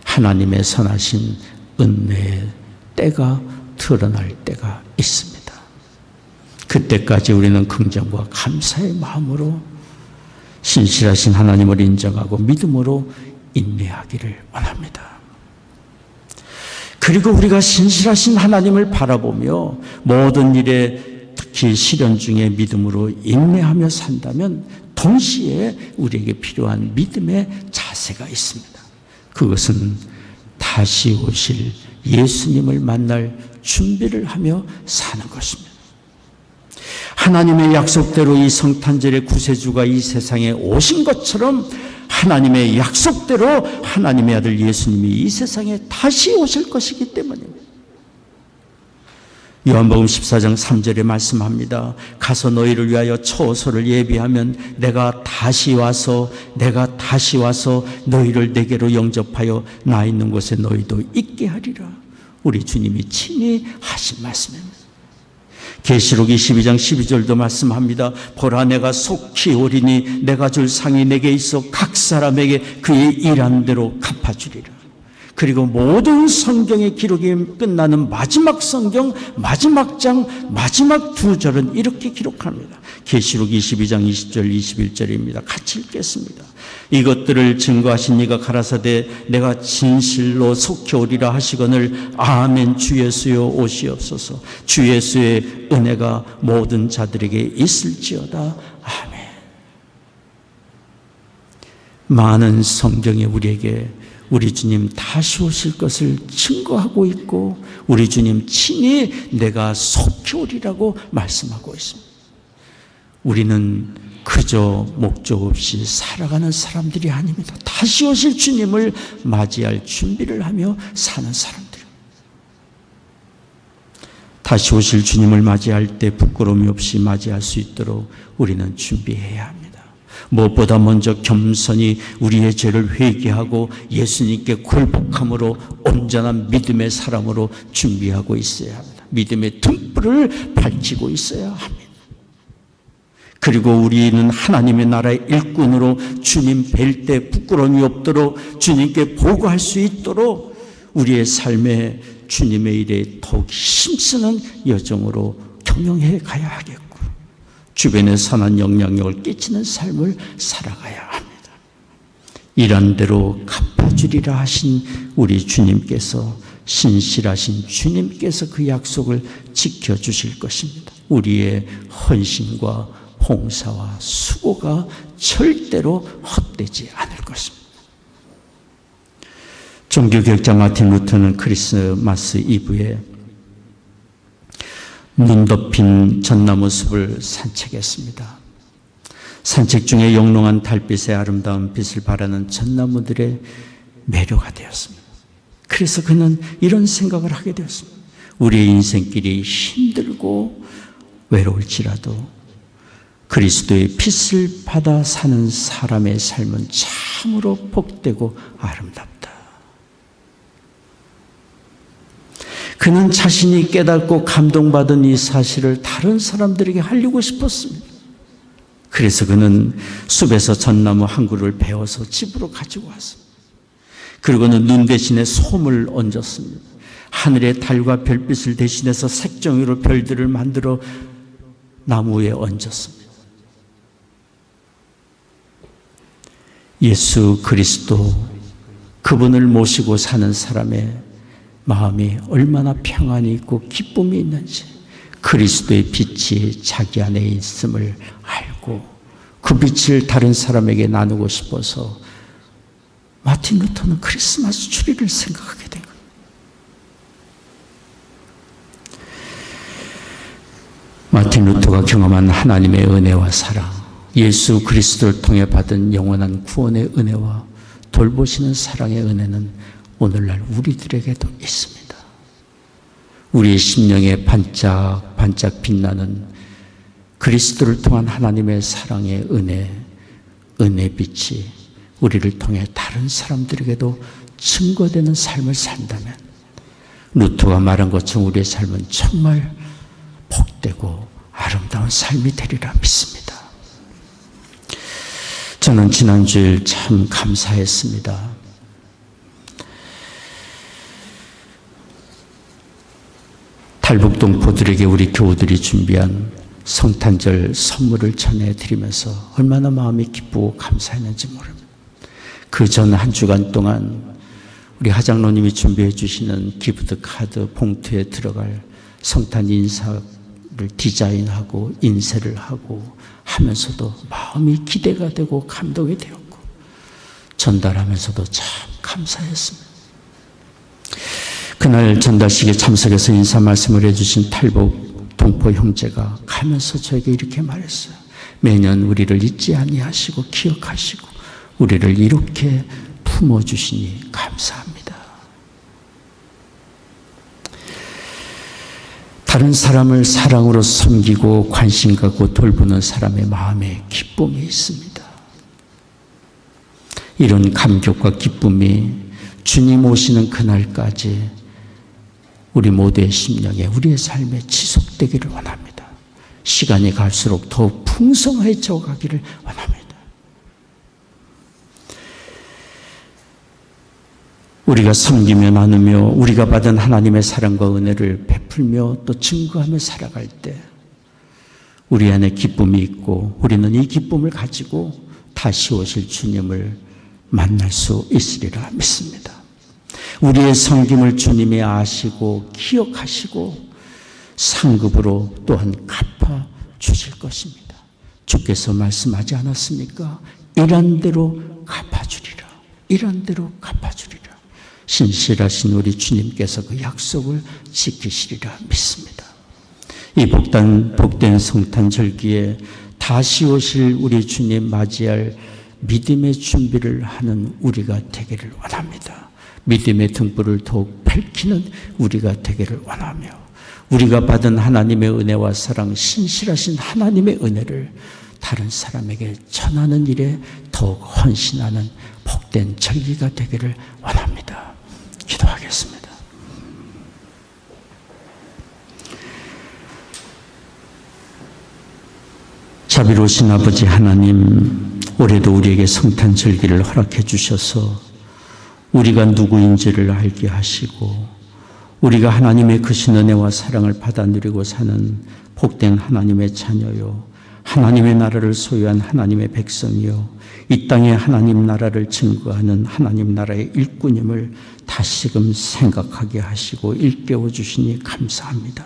하나님의 선하신 은혜의 때가 드러날 때가 있습니다. 그때까지 우리는 긍정과 감사의 마음으로 신실하신 하나님을 인정하고 믿음으로 인내하기를 원합니다. 그리고 우리가 신실하신 하나님을 바라보며 모든 일에 특히 시련 중에 믿음으로 인내하며 산다면 동시에 우리에게 필요한 믿음의 자세가 있습니다. 그것은 다시 오실 예수님을 만날 준비를 하며 사는 것입니다. 하나님의 약속대로 이 성탄절의 구세주가 이 세상에 오신 것처럼 하나님의 약속대로 하나님의 아들 예수님이 이 세상에 다시 오실 것이기 때문입니다. 요한복음 14장 3절에 말씀합니다. 가서 너희를 위하여 처소를 예비하면 내가 다시 와서 너희를 내게로 영접하여 나 있는 곳에 너희도 있게 하리라. 우리 주님이 친히 하신 말씀입니다. 계시록 22장 12절도 말씀합니다. 보라 내가 속히 오리니 내가 줄 상이 내게 있어 각 사람에게 그의 일한 대로 갚아주리라. 그리고 모든 성경의 기록이 끝나는 마지막 성경 마지막 장 마지막 두 절은 이렇게 기록합니다. 계시록 22장 20절 21절입니다. 같이 읽겠습니다. 이것들을 증거하신 이가 가라사대 내가 진실로 속히 오리라 하시거늘 아멘. 주 예수여 오시옵소서. 주 예수의 은혜가 모든 자들에게 있을지어다. 아멘. 많은 성경이 우리에게 우리 주님 다시 오실 것을 증거하고 있고 우리 주님 친히 내가 속히 오리라고 말씀하고 있습니다. 우리는 그저 목적 없이 살아가는 사람들이 아닙니다. 다시 오실 주님을 맞이할 준비를 하며 사는 사람들입니다. 다시 오실 주님을 맞이할 때 부끄러움이 없이 맞이할 수 있도록 우리는 준비해야 합니다. 무엇보다 먼저 겸손히 우리의 죄를 회개하고 예수님께 굴복함으로 온전한 믿음의 사람으로 준비하고 있어야 합니다. 믿음의 등불을 밝히고 있어야 합니다. 그리고 우리는 하나님의 나라의 일꾼으로 주님 뵐 때 부끄러움이 없도록 주님께 보고할 수 있도록 우리의 삶에 주님의 일에 더욱 힘쓰는 여정으로 경영해 가야 하겠고 주변에 선한 영향력을 끼치는 삶을 살아가야 합니다. 일한 대로 갚아주리라 하신 우리 주님께서 신실하신 주님께서 그 약속을 지켜주실 것입니다. 우리의 헌신과 봉사와 수고가 절대로 헛되지 않을 것입니다. 종교개혁자 마틴 루터는 크리스마스 이브에 눈 덮인 전나무 숲을 산책했습니다. 산책 중에 영롱한 달빛의 아름다운 빛을 바라는 전나무들의 매료가 되었습니다. 그래서 그는 이런 생각을 하게 되었습니다. 우리의 인생길이 힘들고 외로울지라도 그리스도의 빛을 받아 사는 사람의 삶은 참으로 복되고 아름답다. 그는 자신이 깨닫고 감동받은 이 사실을 다른 사람들에게 알리고 싶었습니다. 그래서 그는 숲에서 전나무 한 그루를 베어서 집으로 가지고 왔습니다. 그리고는 눈 대신에 솜을 얹었습니다. 하늘의 달과 별빛을 대신해서 색종이로 별들을 만들어 나무 위에 얹었습니다. 예수 그리스도 그분을 모시고 사는 사람의 마음이 얼마나 평안이 있고 기쁨이 있는지 그리스도의 빛이 자기 안에 있음을 알고 그 빛을 다른 사람에게 나누고 싶어서 마틴 루터는 크리스마스 주리를 생각하게 된 거예요. 마틴 루터가 경험한 하나님의 은혜와 사랑, 예수 그리스도를 통해 받은 영원한 구원의 은혜와 돌보시는 사랑의 은혜는 오늘날 우리들에게도 있습니다. 우리의 심령에 반짝반짝 빛나는 그리스도를 통한 하나님의 사랑의 은혜 빛이 우리를 통해 다른 사람들에게도 증거되는 삶을 산다면 루터가 말한 것처럼 우리의 삶은 정말 복되고 아름다운 삶이 되리라 믿습니다. 저는 지난주일 참 감사했습니다. 탈북동포들에게 우리 교우들이 준비한 성탄절 선물을 전해드리면서 얼마나 마음이 기쁘고 감사했는지 모릅니다. 그 전 한 주간 동안 우리 하장로님이 준비해 주시는 기프트 카드 봉투에 들어갈 성탄 인사를 디자인하고 인쇄를 하고 하면서도 마음이 기대가 되고 감동이 되었고 전달하면서도 참 감사했습니다. 그날 전달식에 참석해서 인사 말씀을 해주신 탈북 동포 형제가 가면서 저에게 이렇게 말했어요. 매년 우리를 잊지 아니하시고 기억하시고 우리를 이렇게 품어주시니 감사합니다. 다른 사람을 사랑으로 섬기고 관심 갖고 돌보는 사람의 마음에 기쁨이 있습니다. 이런 감격과 기쁨이 주님 오시는 그날까지 우리 모두의 심령에 우리의 삶에 지속되기를 원합니다. 시간이 갈수록 더 풍성해져 가기를 원합니다. 우리가 섬기며 나누며 우리가 받은 하나님의 사랑과 은혜를 베풀며 또 증거하며 살아갈 때 우리 안에 기쁨이 있고 우리는 이 기쁨을 가지고 다시 오실 주님을 만날 수 있으리라 믿습니다. 우리의 섬김을 주님이 아시고 기억하시고 상급으로 또한 갚아 주실 것입니다. 주께서 말씀하지 않았습니까? 일한 대로 갚아주리라. 일한 대로 갚아주리라. 신실하신 우리 주님께서 그 약속을 지키시리라 믿습니다. 이 복된 성탄절기에 다시 오실 우리 주님 맞이할 믿음의 준비를 하는 우리가 되기를 원합니다. 믿음의 등불을 더욱 밝히는 우리가 되기를 원하며 우리가 받은 하나님의 은혜와 사랑, 신실하신 하나님의 은혜를 다른 사람에게 전하는 일에 더욱 헌신하는 복된 절기가 되기를 원합니다. 기도하겠습니다. 자비로우신 아버지 하나님, 올해도 우리에게 성탄절기를 허락해 주셔서 우리가 누구인지를 알게 하시고 우리가 하나님의 크신 은혜와 사랑을 받아 누리고 사는 복된 하나님의 자녀요, 하나님의 나라를 소유한 하나님의 백성이요, 이 땅에 하나님 나라를 증거하는 하나님 나라의 일꾼임을 다시금 생각하게 하시고 일깨워 주시니 감사합니다.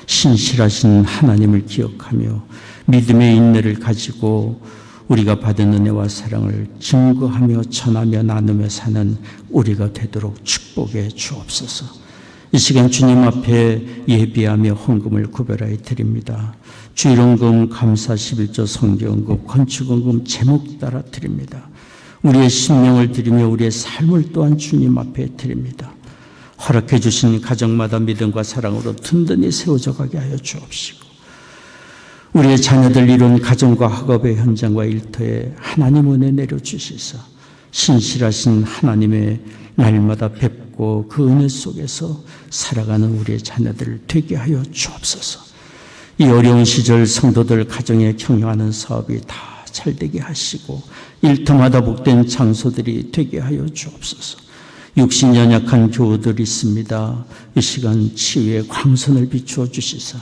신실하신 하나님을 기억하며 믿음의 인내를 가지고 우리가 받은 은혜와 사랑을 증거하며 전하며 나누며 사는 우리가 되도록 축복해 주옵소서. 이 시간 주님 앞에 예비하며 헌금을 구별하여 드립니다. 주일헌금, 감사 11조, 성경헌금, 건축헌금 제목 따라 드립니다. 우리의 심령을 드리며 우리의 삶을 또한 주님 앞에 드립니다. 허락해 주신 가정마다 믿음과 사랑으로 든든히 세워져 가게 하여 주옵시고 우리의 자녀들 이룬 가정과 학업의 현장과 일터에 하나님 은혜 내려주시사 신실하신 하나님의 날마다 뵙고 그 은혜 속에서 살아가는 우리의 자녀들을 되게 하여 주옵소서. 이 어려운 시절 성도들 가정에 경영하는 사업이 다 잘되게 하시고 일터마다 복된 장소들이 되게 하여 주옵소서. 육신 연약한 교우들 있습니다. 이 시간 치유의 광선을 비추어 주시사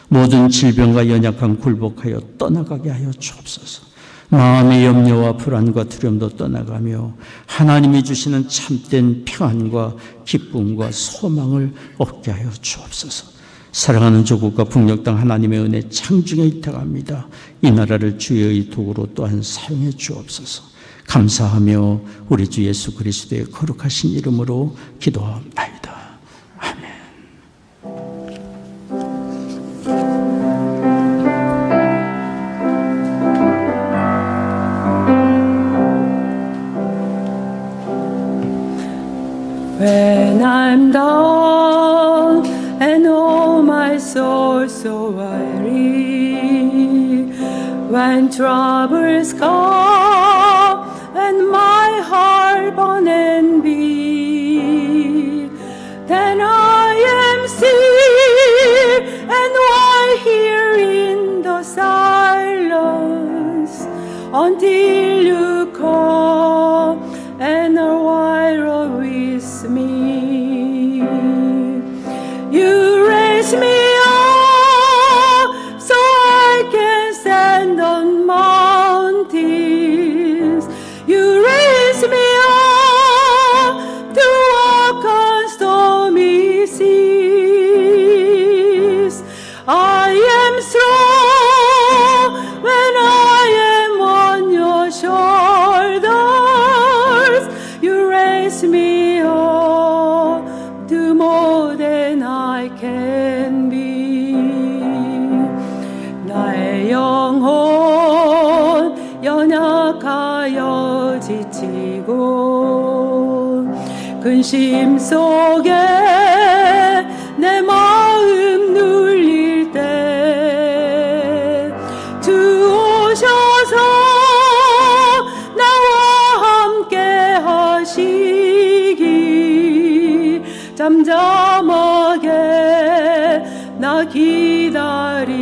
모든 질병과 연약함 굴복하여 떠나가게 하여 주옵소서. 마음의 염려와 불안과 두려움도 떠나가며 하나님이 주시는 참된 평안과 기쁨과 소망을 얻게 하여 주옵소서. 사랑하는 조국과 북녘 땅 하나님의 은혜 장중에 일탁합니다. 이 나라를 주의 도구로 또한 사용해 주옵소서. 감사하며 우리 주 예수 그리스도의 거룩하신 이름으로 기도합나이다. 아멘. When I'm down and oh my soul so weary, when troubles come and my heart burn and beat, then I am still and I hear in the silence until you come and are while with me. You raise me up so I can stand on mountains. You raise me up to walk on stormy seas. I am strong when I am on your shoulders. You raise me up to more than I can be. 나의 영혼 연약하여 지치고 근심 속에 내 마음 눌릴 때 주 오셔서 나와 함께 하시기 잠잠하게 나 기다립니다.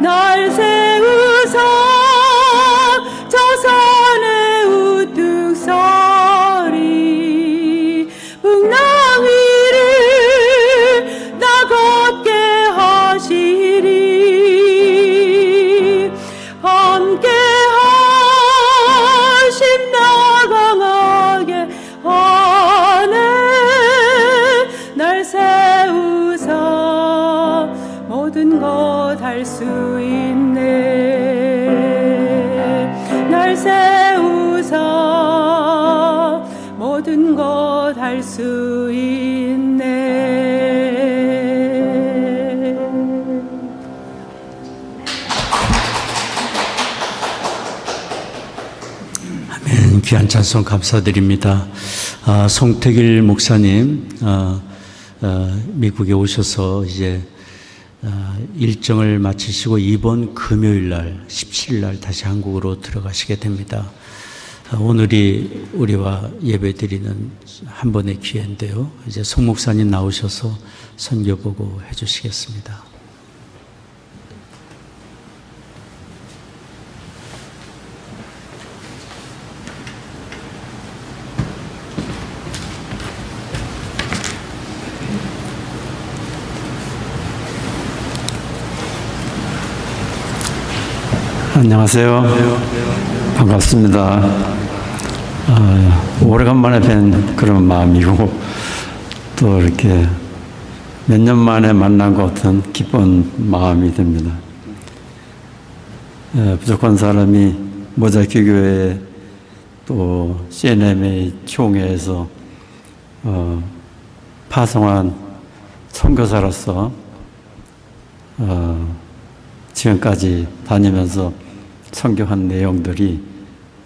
날 세우사 저 산에 우뚝 서리 풍랑 위를 나 걷게 하시리 함께 하심 나 강하게 하네 날 세우사 모든 것 할 수 있네 날 세우사 모든 것 할 수 있네. 아멘. 귀한 찬송 감사드립니다. 송태길 목사님 미국에 오셔서 이제 일정을 마치시고 이번 금요일 날 17일 날 다시 한국으로 들어가시게 됩니다. 오늘이 우리와 예배드리는 한 번의 기회인데요. 이제 송 목사님 나오셔서 선교 보고 해주시겠습니다. 안녕하세요. 반갑습니다. 오래간만에 뵌 그런 마음이고 또 이렇게 몇 년 만에 만난 것 같은 기쁜 마음이 듭니다. 부족한 사람이 모자이크 교회 또 CNMA 총회에서 파송한 선교사로서 지금까지 다니면서 선교한 내용들이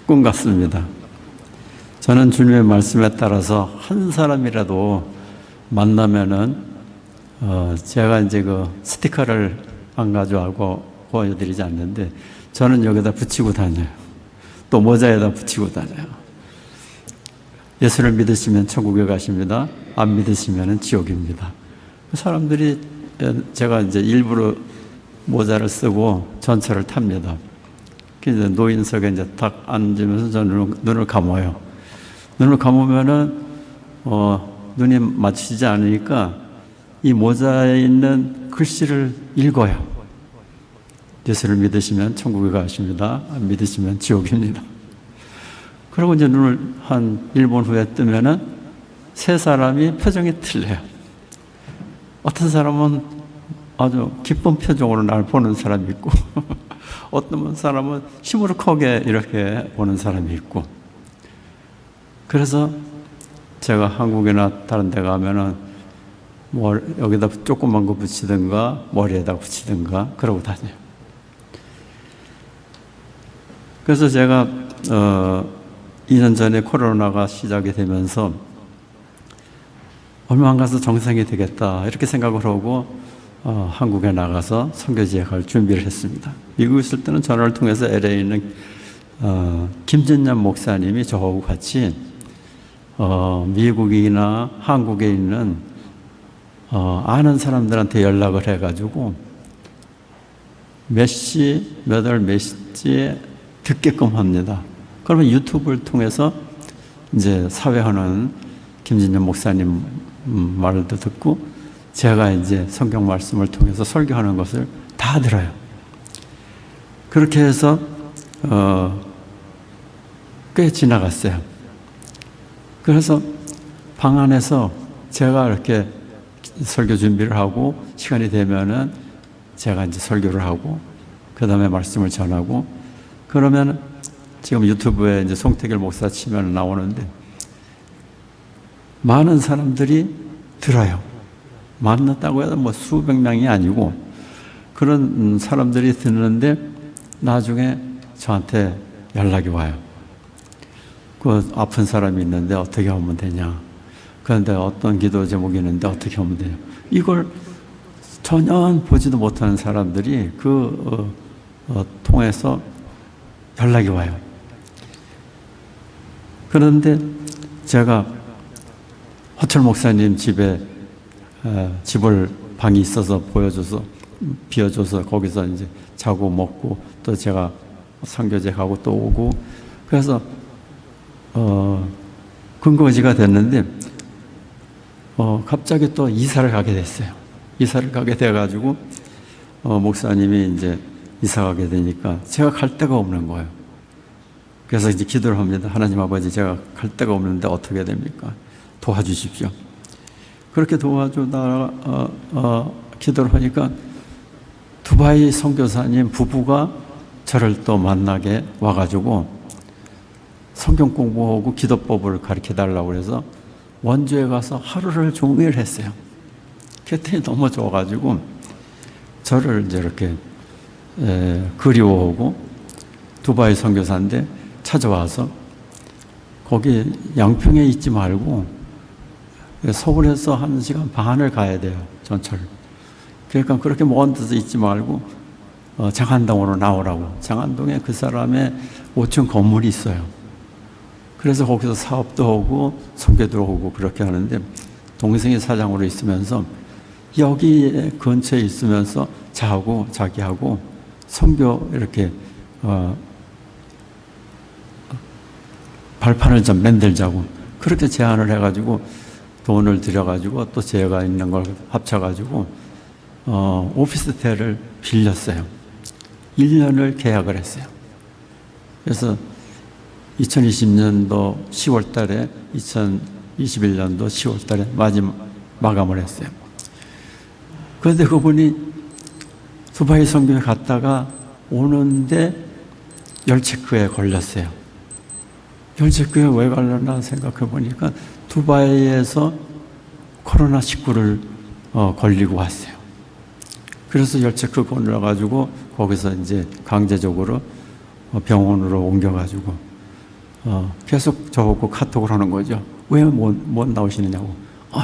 꿈 같습니다. 저는 주님의 말씀에 따라서 한 사람이라도 만나면은 제가 이제 그 스티커를 안 가져가고 보여드리지 않는데 저는 여기다 붙이고 다녀요. 또 모자에다 붙이고 다녀요. 예수를 믿으시면 천국에 가십니다. 안 믿으시면은 지옥입니다. 사람들이 제가 이제 일부러 모자를 쓰고 전철을 탑니다. 그래서 노인석에 이제 딱 앉으면서 저 눈을 감아요. 눈을 감으면은 눈이 맞추지 않으니까 이 모자에 있는 글씨를 읽어요. 예수를 믿으시면 천국에 가십니다. 안 믿으시면 지옥입니다. 그리고 이제 눈을 한 1분 후에 뜨면은 세 사람이 표정이 틀려요. 어떤 사람은 아주 기쁜 표정으로 날 보는 사람이 있고 어떤 사람은 시무룩하게 이렇게 보는 사람이 있고, 그래서 제가 한국이나 다른 데 가면은 뭐 여기다 조그만 거 붙이든가 머리에다 붙이든가 그러고 다녀요. 그래서 제가 2년 전에 코로나가 시작이 되면서 얼마 안 가서 정상이 되겠다 이렇게 생각을 하고 한국에 나가서 선교지에 갈 준비를 했습니다. 미국에 있을 때는 전화를 통해서 LA에 있는 김진년 목사님이 저하고 같이 미국이나 한국에 있는 아는 사람들한테 연락을 해가지고 몇 시, 몇 월 몇 시에 듣게끔 합니다. 그러면 유튜브를 통해서 이제 사회하는 김진년 목사님 말도 듣고 제가 이제 성경 말씀을 통해서 설교하는 것을 다 들어요. 그렇게 해서 꽤 지나갔어요. 그래서 방 안에서 제가 이렇게 설교 준비를 하고 시간이 되면은 제가 이제 설교를 하고 그 다음에 말씀을 전하고, 그러면 지금 유튜브에 이제 송태길 목사 치면 나오는데 많은 사람들이 들어요. 만났다고 해도 뭐 수백 명이 아니고 그런 사람들이 듣는데 나중에 저한테 연락이 와요. 그 아픈 사람이 있는데 어떻게 하면 되냐. 그런데 어떤 기도 제목이 있는데 어떻게 하면 되냐. 이걸 전혀 보지도 못하는 사람들이 통해서 연락이 와요. 그런데 제가 호철 목사님 집에 방이 있어서 보여줘서 비워줘서 거기서 이제 자고 먹고 또 제가 선교제 가고 또 오고, 그래서 근거지가 됐는데 갑자기 또 이사를 가게 됐어요. 이사를 가게 돼가지고 목사님이 이제 이사 가게 되니까 제가 갈 데가 없는 거예요. 그래서 이제 기도를 합니다. 하나님 아버지, 제가 갈 데가 없는데 어떻게 됩니까? 도와주십시오. 그렇게 도와주다가 기도를 하니까 두바이 선교사님 부부가 저를 또 만나게 와가지고 성경 공부하고 기도법을 가르쳐 달라고 해서 원주에 가서 하루를 종일 했어요. 그랬더니 너무 좋아가지고 저를 이제 이렇게 그리워하고 두바이 선교사인데 찾아와서 거기 양평에 있지 말고 서울에서 1시간 반을 가야 돼요, 전철. 그러니까 그렇게 먼 데서 있지 말고 장안동으로 나오라고. 장안동에 그 사람의 5층 건물이 있어요. 그래서 거기서 사업도 하고 선교도 하고 그렇게 하는데 동생이 사장으로 있으면서 여기 근처에 있으면서 자기하고 선교 이렇게 발판을 좀 만들자고 그렇게 제안을 해가지고 돈을 들여가지고 또 제가 있는 걸 합쳐가지고 오피스텔을 빌렸어요. 1년을 계약을 했어요. 그래서 2020년도 10월 달에 2021년도 10월 달에 마감을 했어요. 그런데 그분이 두바이 선교에 갔다가 오는데 열체크에 걸렸어요. 열체크에 왜 걸렸나 생각해 보니까 두바이에서 코로나19를 걸리고 왔어요. 그래서 열체크 걸려가지고 거기서 이제 강제적으로 병원으로 옮겨가지고 계속 저보고 카톡을 하는 거죠. 왜 못 나오시느냐고.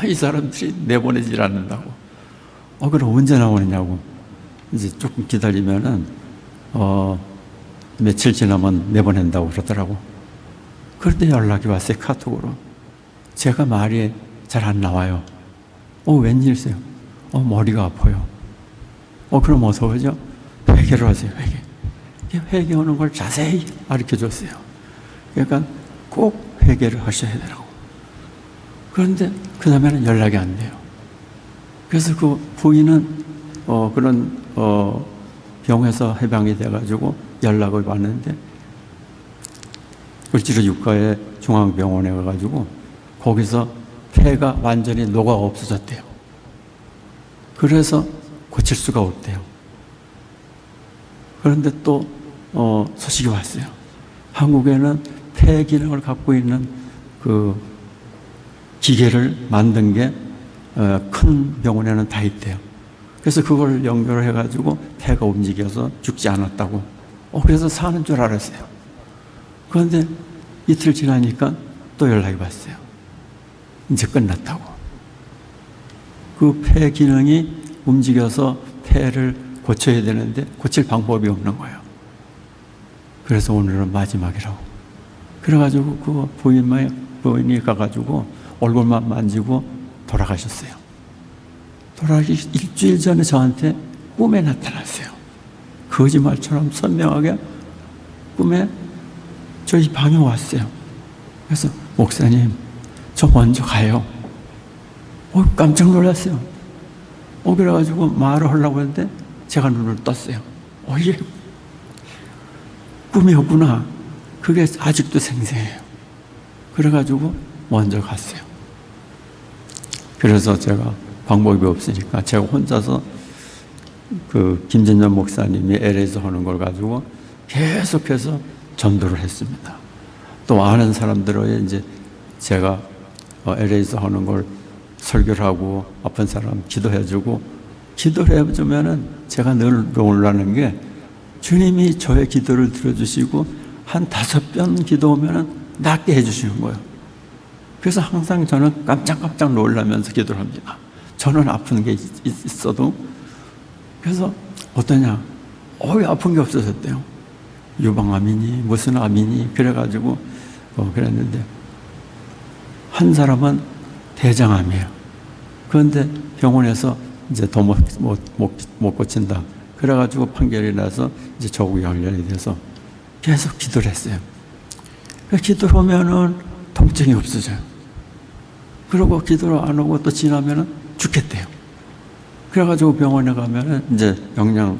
이 사람들이 내보내질 않는다고. 그럼 언제 나오느냐고. 이제 조금 기다리면은 며칠 지나면 내보낸다고 그러더라고. 그런데 연락이 왔어요, 카톡으로. 제가 말이 잘 안 나와요. 웬일이세요? 머리가 아파요. 그럼 어서 오죠? 회개를 하세요, 회개. 회개하는 걸 자세히 가르쳐 줬어요. 그러니까 꼭 회개를 하셔야 되라고. 그런데 그 다음에는 연락이 안 돼요. 그래서 그 부인은 그런 병에서 해방이 돼가지고 연락을 받는데 을지로 육가의 중앙병원에 가가지고 거기서 폐가 완전히 녹아 없어졌대요. 그래서 고칠 수가 없대요. 그런데 또 소식이 왔어요. 한국에는 폐 기능을 갖고 있는 그 기계를 만든 게 큰 병원에는 다 있대요. 그래서 그걸 연결을 해가지고 폐가 움직여서 죽지 않았다고. 그래서 사는 줄 알았어요. 그런데 이틀 지나니까 또 연락이 왔어요. 이제 끝났다고. 그 폐 기능이 움직여서 폐를 고쳐야 되는데 고칠 방법이 없는 거예요. 그래서 오늘은 마지막이라고. 그래가지고 그 부인이 가가지고 얼굴만 만지고 돌아가셨어요. 돌아가기 일주일 전에 저한테 꿈에 나타났어요. 거짓말처럼 선명하게 꿈에 저희 방에 왔어요. 그래서 목사님, 저 먼저 가요. 깜짝 놀랐어요. 그래가지고 말을 하려고 했는데 제가 눈을 떴어요. 이게 꿈이었구나. 그게 아직도 생생해요. 그래가지고 먼저 갔어요. 그래서 제가 방법이 없으니까 제가 혼자서 그 김진년 목사님이 LA에서 하는 걸 가지고 계속해서 전도를 했습니다. 또 아는 사람들의 이제 제가 LA에서 하는 걸 설교를 하고 아픈 사람 기도해주고, 기도를 해주면은 제가 늘 놀라는 게 주님이 저의 기도를 들어주시고 한 5번 기도하면은 낫게 해주시는 거예요. 그래서 항상 저는 깜짝깜짝 놀라면서 기도를 합니다. 저는 아픈 게 있어도. 그래서 어떠냐? 아픈 게 없어졌대요. 유방암이니 무슨 암이니 그래가지고 그랬는데, 한 사람은 대장암이에요. 그런데 병원에서 이제 더 못 고친다. 그래가지고 판결이 나서 이제 조국 연련이 돼서 계속 기도를 했어요. 기도를 하면은 통증이 없어져요. 그리고 기도를 안 하고 또 지나면은 죽겠대요. 그래가지고 병원에 가면은 이제 영양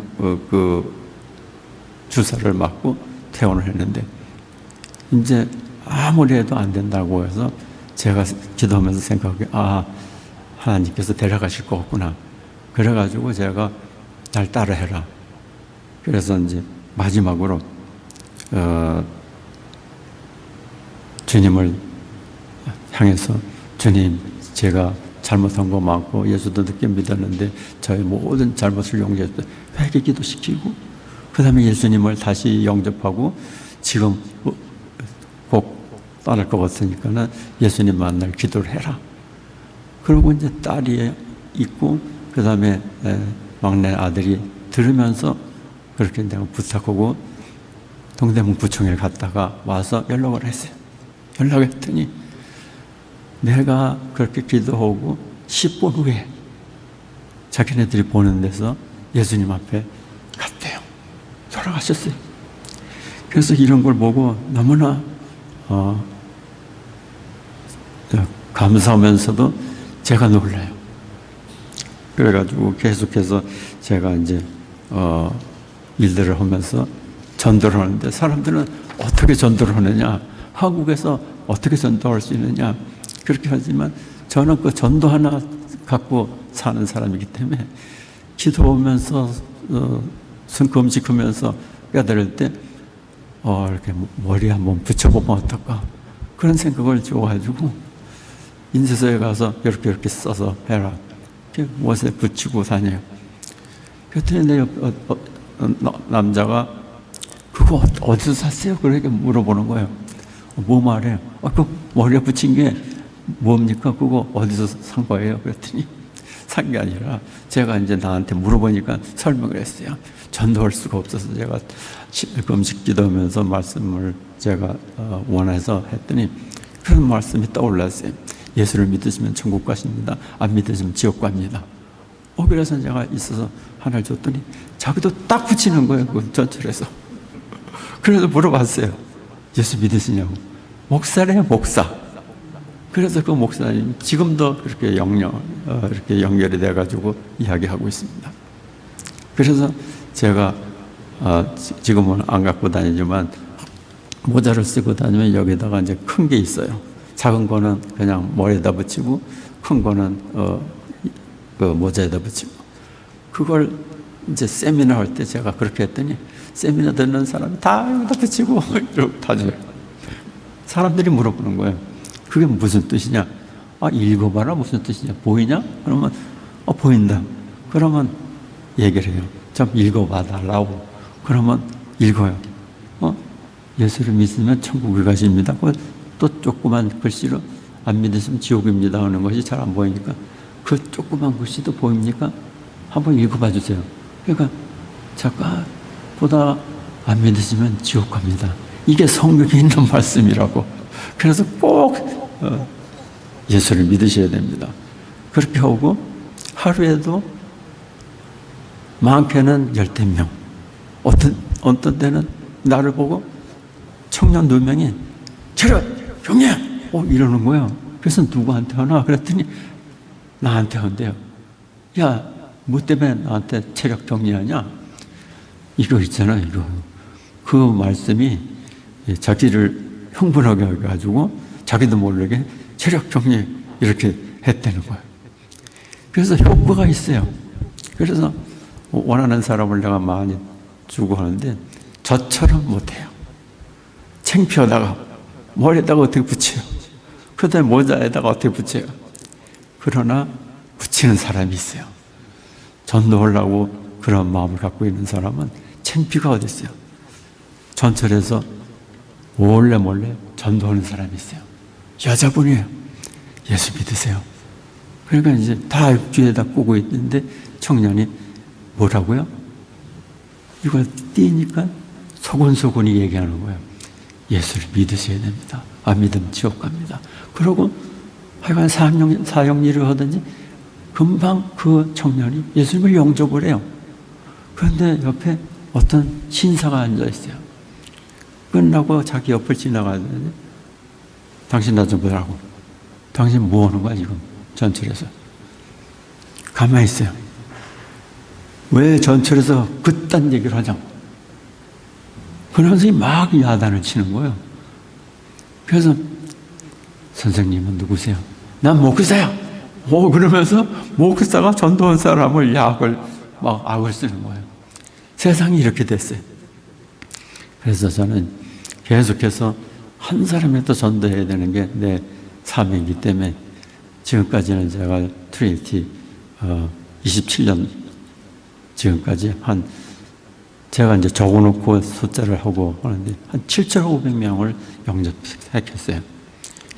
주사를 맞고 퇴원을 했는데, 이제 아무리 해도 안 된다고 해서 제가 기도하면서 생각하기에 하나님께서 데려가실 것 같구나. 그래가지고 제가 날 따라해라. 그래서 이제 마지막으로 주님을 향해서, 주님, 제가 잘못한 거 많고 예수도 늦게 믿었는데 저의 모든 잘못을 용서해서 회개 기도시키고, 그 다음에 예수님을 다시 영접하고 지금 곧 떠날 것 같으니까는 예수님 만날 기도를 해라. 그리고 이제 딸이 있고 그 다음에 막내 아들이 들으면서 그렇게 내가 부탁하고 동대문 구청에 갔다가 와서 연락을 했어요. 연락했더니 내가 그렇게 기도하고 10분 후에 자기네들이 보는 데서 예수님 앞에 갔대요. 돌아가셨어요. 그래서 이런 걸 보고 너무나 감사하면서도 제가 놀라요. 그래가지고 계속해서 제가 이제 일들을 하면서 전도를 하는데, 사람들은 어떻게 전도를 하느냐, 한국에서 어떻게 전도할 수 있느냐 그렇게 하지만, 저는 그 전도 하나 갖고 사는 사람이기 때문에 기도하면서 금식하면서 깨달을 때 이렇게 머리에 한번 붙여보면 어떨까, 그런 생각을 줘가지고 인쇄소에 가서 이렇게 써서 해라. 이렇게 못에 붙이고 다녀요. 그랬더니 내 남자가 그거 어디서 샀어요? 그렇게 물어보는 거예요. 뭐 말해요? 그 머리에 붙인 게 뭡니까? 그거 어디서 산 거예요? 그랬더니 산 게 아니라 제가 이제 나한테 물어보니까 설명을 했어요. 전도할 수가 없어서 제가 금식 기도하면서 말씀을 제가 원해서 했더니 그런 말씀이 떠올랐어요. 예수를 믿으시면 천국 가십니다. 안 믿으시면 지옥 갑니다. 그래서 제가 있어서 하나를 줬더니 자기도 딱 붙이는 거예요. 그 전철에서. 그래서 물어봤어요. 예수 믿으시냐고. 목사래요, 목사. 그래서 그 목사님 지금도 그렇게 이렇게 연결이 돼가지고 이야기하고 있습니다. 그래서 제가 지금은 안 갖고 다니지만 모자를 쓰고 다니면 여기다가 이제 큰 게 있어요. 작은 거는 그냥 머리에다 붙이고 큰 거는 그 모자에다 붙이고. 그걸 이제 세미나 할 때 제가 그렇게 했더니 세미나 듣는 사람이 다 여기다 붙이고 이러고 다 줘요. 사람들이 물어보는 거예요. 그게 무슨 뜻이냐? 읽어봐라. 무슨 뜻이냐? 보이냐? 그러면 보인다. 그러면 얘기를 해요. 좀 읽어봐 달라고. 그러면 읽어요. 예수를 믿으면 천국에 가십니다. 또 조그만 글씨로 안 믿으시면 지옥입니다 하는 것이 잘 안 보이니까 그 조그만 글씨도 보입니까? 한번 읽어봐 주세요. 그러니까 잠깐 보다 안 믿으시면 지옥 갑니다. 이게 성경에 있는 말씀이라고. 그래서 꼭 예수를 믿으셔야 됩니다. 그렇게 하고 하루에도 많게는 10명, 어떤 때는 나를 보고 청년 2명이 체력 경례 이러는 거예요. 그래서 누구한테 하나 그랬더니 나한테 한대요. 야, 뭐 때문에 나한테 체력 정리하냐? 이거 있잖아, 이거. 그 말씀이 자기를 흥분하게 해가지고 자기도 모르게 체력 정리 이렇게 했다는 거예요. 그래서 효과가 있어요. 그래서 원하는 사람을 내가 많이 주고 하는데 저처럼 못해요. 창피하다가 머리에다가 어떻게 붙여요. 그 다음에 모자에다가 어떻게 붙여요. 그러나 붙이는 사람이 있어요. 전도하려고 그런 마음을 갖고 있는 사람은 창피가 어디 있어요. 전철에서 몰래 전도하는 사람이 있어요. 여자분이에요. 예수 믿으세요. 그러니까 이제 다 귀에다 꽂고 있는데 청년이 뭐라고요? 이걸 띄니까 소곤소곤이 얘기하는 거예요. 예수를 믿으셔야 됩니다. 안 믿으면 지옥 갑니다. 그러고 하여간 사형 일을 하든지 금방 그 청년이 예수님을 영접을 해요. 그런데 옆에 어떤 신사가 앉아 있어요. 끝나고 자기 옆을 지나가는데 당신 나 좀 보라고. 당신 뭐 하는 거야 지금 전철에서. 가만히 있어요. 왜 전철에서 그딴 얘기를 하냐고. 그러면서 막 야단을 치는 거예요. 그래서 선생님은 누구세요? 난 목사야. 그러면서 목사가 전도한 사람을 막 악을 쓰는 거예요. 세상이 이렇게 됐어요. 그래서 저는 계속해서 한 사람이라도 전도해야 되는 게 내 사명이기 때문에 지금까지는 제가 트리니티 27년 지금까지 제가 이제 적어놓고 숫자를 하고 하는데 한 7,500명을 영접했어요.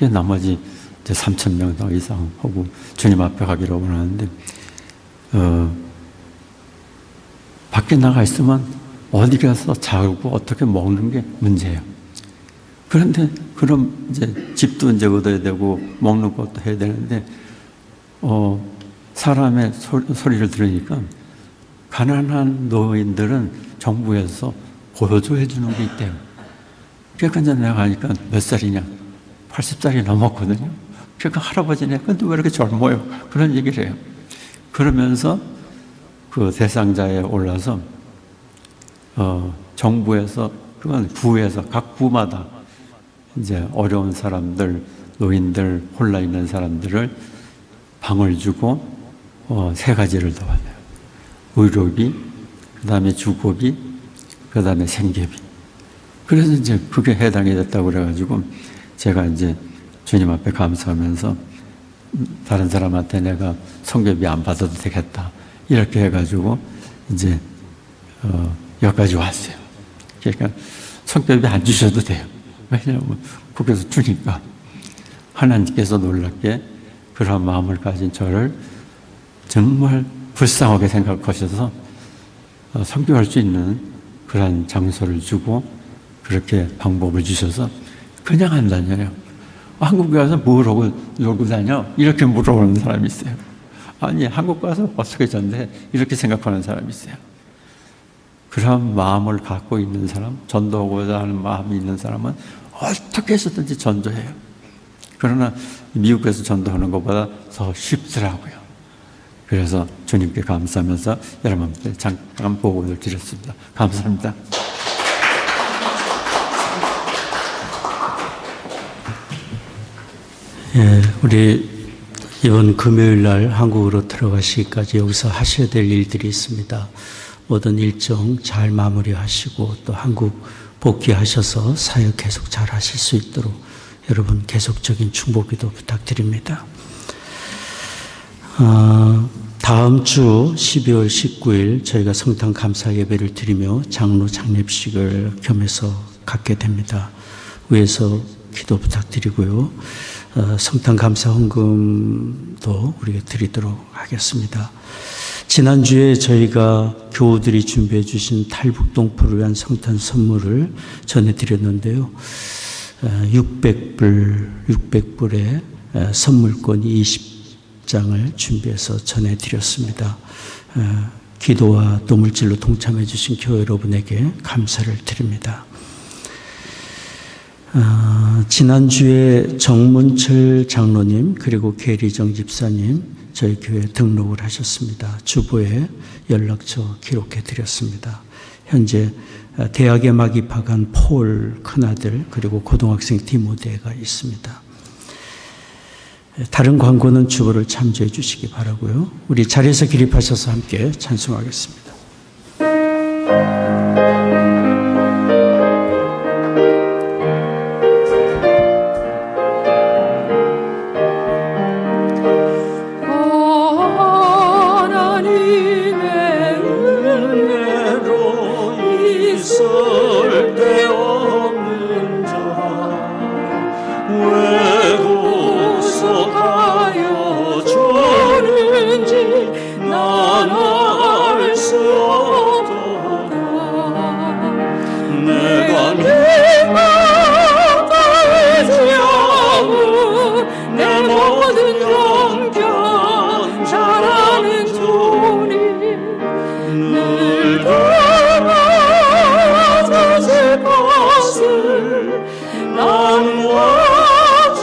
나머지 이제 3,000명 더 이상 하고 주님 앞에 가기로 원하는데 밖에 나가 있으면 어디 가서 자고 어떻게 먹는 게 문제예요. 그런데 그럼 이제 집도 이제 얻어야 되고 먹는 것도 해야 되는데 사람의 소리를 들으니까 가난한 노인들은 정부에서 보조해 주는 게 있대요. 그러니까 이제 내가 가니까 몇 살이냐? 80살이 넘었거든요. 그러니까 할아버지네. 근데 왜 이렇게 젊어요? 그런 얘기를 해요. 그러면서 그 대상자에 올라서 정부에서 그건 부에서 각 부마다 이제 어려운 사람들, 노인들, 홀라 있는 사람들을 방을 주고 3가지를 도와줘요. 의료비, 그 다음에 주거비, 그 다음에 생계비. 그래서 이제 그게 해당이 됐다고 그래가지고 제가 이제 주님 앞에 감사하면서 다른 사람한테 내가 성교비 안 받아도 되겠다. 이렇게 해가지고 이제 여기까지 왔어요. 그러니까 성교비 안 주셔도 돼요. 왜냐하면 거기서 주니까. 하나님께서 놀랍게 그런 마음을 가진 저를 정말 불쌍하게 생각하셔서 선교할 수 있는 그런 장소를 주고 그렇게 방법을 주셔서 그냥 안 다녀요. 한국에 와서 뭘 하고 놀고 다녀? 이렇게 물어보는 사람이 있어요. 아니, 한국 가서 어떻게 전대? 이렇게 생각하는 사람이 있어요. 그런 마음을 갖고 있는 사람, 전도하고자 하는 마음이 있는 사람은 어떻게 해서든지 전도해요. 그러나 미국에서 전도하는 것보다 더 쉽더라고요. 그래서 주님께 감사하면서 여러분께 잠깐 보고를 드렸습니다. 감사합니다. 예, 우리 이번 금요일 날 한국으로 들어가시기까지 여기서 하셔야 될 일들이 있습니다. 모든 일정 잘 마무리하시고 또 한국 복귀하셔서 사역 계속 잘 하실 수 있도록 여러분 계속적인 충복기도 부탁드립니다. 다음 주 12월 19일 저희가 성탄 감사 예배를 드리며 장로 장례식을 겸해서 갖게 됩니다. 위에서 기도 부탁드리고요. 성탄 감사 헌금도 우리가 드리도록 하겠습니다. 지난주에 저희가 교우들이 준비해 주신 탈북동포를 위한 성탄 선물을 전해드렸는데요. 600불의 선물권 20장을 준비해서 전해드렸습니다. 기도와 노물질로 동참해 주신 교회 여러분에게 감사를 드립니다. 지난주에 정문철 장로님 그리고 계리정 집사님 저희 교회에 등록을 하셨습니다. 주보에 연락처 기록해 드렸습니다. 현재 대학에 막 입학한 폴 큰아들 그리고 고등학생 디모데가 있습니다. 다른 광고는 주보를 참조해 주시기 바라고요. 우리 자리에서 기립하셔서 함께 찬송하겠습니다. 나와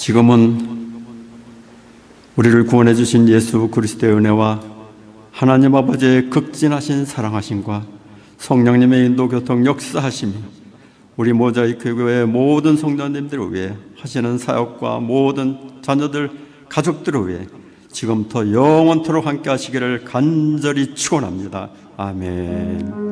지금은 우리를 구원해 주신 예수 그리스도의 은혜와 하나님 아버지의 극진하신 사랑하심과 성령님의 인도 교통 역사하심이 우리 모자이크 교회의 모든 성도님들을 위해 하시는 사역과 모든 자녀들, 가족들을 위해 지금부터 영원토록 함께 하시기를 간절히 축원합니다. 아멘.